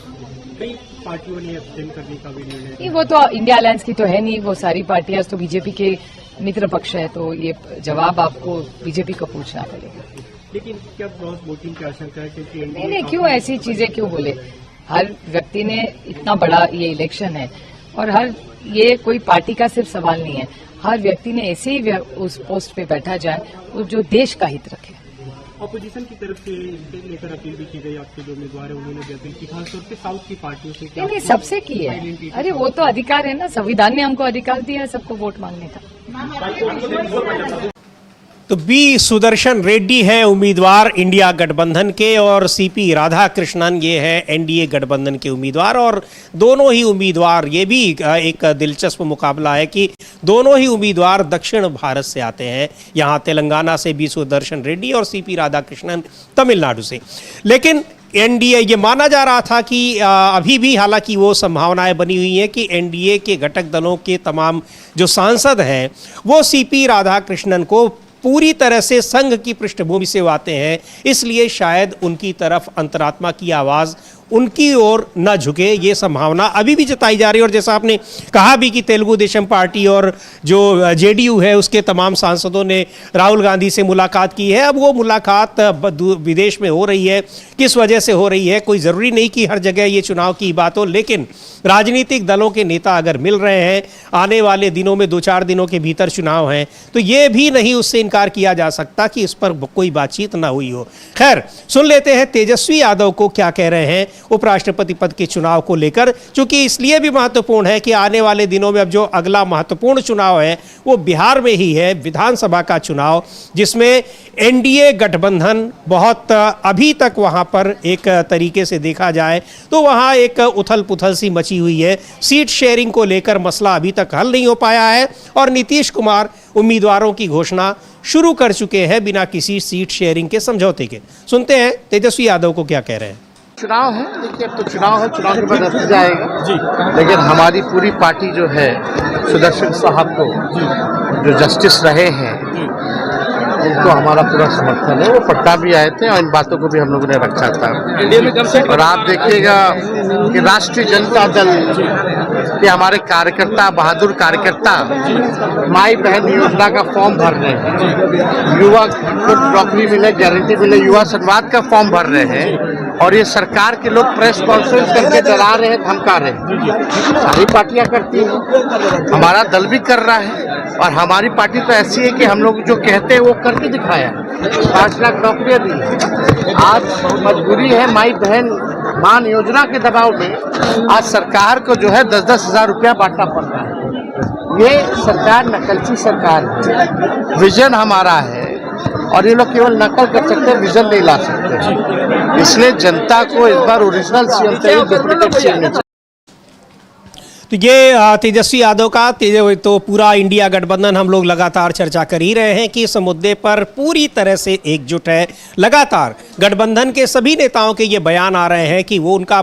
कई पार्टियों ने अब्सटेन करने का भी निर्णय, नहीं वो तो इंडिया अलायंस की तो है नहीं, वो सारी पार्टियां तो बीजेपी के मित्र पक्ष है, तो ये जवाब आपको बीजेपी को पूछना पड़ेगा। लेकिन क्या क्रॉस वोटिंग की आशंका है? क्योंकि नहीं, क्यों ऐसी चीजें क्यों बोले। हर व्यक्ति ने इतना बड़ा ये इलेक्शन है और ये कोई पार्टी का सिर्फ सवाल नहीं है, हर व्यक्ति ने ऐसे ही उस पोस्ट पे बैठा जाए जो देश का हित रखे। ऑपोजिशन की तरफ से लेकर अपील भी की गई, आपके जो उम्मीदवार है उन्होंने भी अपील की, खासतौर पे साउथ की पार्टियों से। नहीं, सबसे की है। अरे वो तो अधिकार है ना, संविधान ने हमको अधिकार दिया है सबको वोट मांगने का। तो बी सुदर्शन रेड्डी है उम्मीदवार इंडिया गठबंधन के और सीपी राधाकृष्णन ये है एनडीए गठबंधन के उम्मीदवार। और दोनों ही उम्मीदवार, ये भी एक दिलचस्प मुकाबला है कि दोनों ही उम्मीदवार दक्षिण भारत से आते हैं। यहाँ तेलंगाना से बी सुदर्शन रेड्डी और सीपी राधाकृष्णन तमिलनाडु से। लेकिन एनडीए, ये माना जा रहा था कि अभी भी हालांकि वो संभावनाएं बनी हुई हैं कि एनडीए के घटक दलों के तमाम जो सांसद हैं वो सीपी राधाकृष्णन को पूरी तरह से संघ की पृष्ठभूमि से आते हैं, इसलिए शायद उनकी तरफ अंतरात्मा की आवाज़ उनकी ओर न झुके, ये संभावना अभी भी जताई जा रही है। और जैसा आपने कहा भी कि तेलुगु देशम पार्टी और जो जेडीयू है उसके तमाम सांसदों ने राहुल गांधी से मुलाकात की है। अब वो मुलाकात विदेश में हो रही है, किस वजह से हो रही है, कोई ज़रूरी नहीं कि हर जगह ये चुनाव की बात हो, लेकिन राजनीतिक दलों के नेता अगर मिल रहे हैं, आने वाले दिनों में 2-4 दिनों के भीतर चुनाव हैं, तो ये भी नहीं उससे इनकार किया जा सकता कि इस पर कोई बातचीत ना हुई हो। खैर, सुन लेते हैं तेजस्वी यादव को क्या कह रहे हैं उपराष्ट्रपति पद के चुनाव को लेकर, क्योंकि इसलिए भी महत्वपूर्ण है कि आने वाले दिनों में अब जो अगला महत्वपूर्ण चुनाव है वो बिहार में ही है, विधानसभा का चुनाव, जिसमें एनडीए गठबंधन बहुत अभी तक वहां पर एक तरीके से देखा जाए तो वहां एक उथल पुथल सी मची हुई है। सीट शेयरिंग को लेकर मसला अभी तक हल नहीं हो पाया है और नीतीश कुमार उम्मीदवारों की घोषणा शुरू कर चुके हैं बिना किसी सीट शेयरिंग के समझौते के। सुनते हैं तेजस्वी यादव को क्या कह रहे हैं। चुनाव है, देखिए अब तो चुनाव है, चुनाव के बाद नतीजा आएगा जी। लेकिन हमारी पूरी पार्टी जो है सुदर्शन साहब को जो जस्टिस रहे हैं उनको हमारा पूरा समर्थन है। वो पटना भी आए थे और इन बातों को भी हम लोगों ने रखा था। और आप देखिएगा कि राष्ट्रीय जनता दल के हमारे कार्यकर्ता, बहादुर कार्यकर्ता माई बहन योजना का फॉर्म भर रहे हैं, युवा को नौकरी मिले, गारंटी मिले, युवा संवाद का फॉर्म भर रहे हैं। और ये सरकार के लोग प्रेस कॉन्फ्रेंस करके डरा रहे हैं, धमका रहे हैं। सारी पार्टियां करती हैं, हमारा दल भी कर रहा है। और हमारी पार्टी तो ऐसी है कि हम लोग जो कहते हैं वो करके दिखाया। 5 लाख नौकरियां दी। आज मजबूरी है, माई बहन मान योजना के दबाव में आज सरकार को जो है 10-10 हजार रुपया बांटना पड़ रहा है। ये सरकार नकलची सरकार है। विजन हमारा है और ये लोग केवल नकल कर सकते हैं, विजन नहीं ला सकते। इसलिए जनता को इस बार ओरिजिनल सीएम चाहिए, डुप्लीकेट सीएम नहीं चाहिए। तो ये तेजस्वी यादव का तो पूरा इंडिया गठबंधन हम लोग लगातार चर्चा कर ही रहे हैं कि इस मुद्दे पर पूरी तरह से एकजुट है। लगातार गठबंधन के सभी नेताओं के ये बयान आ रहे हैं कि वो उनका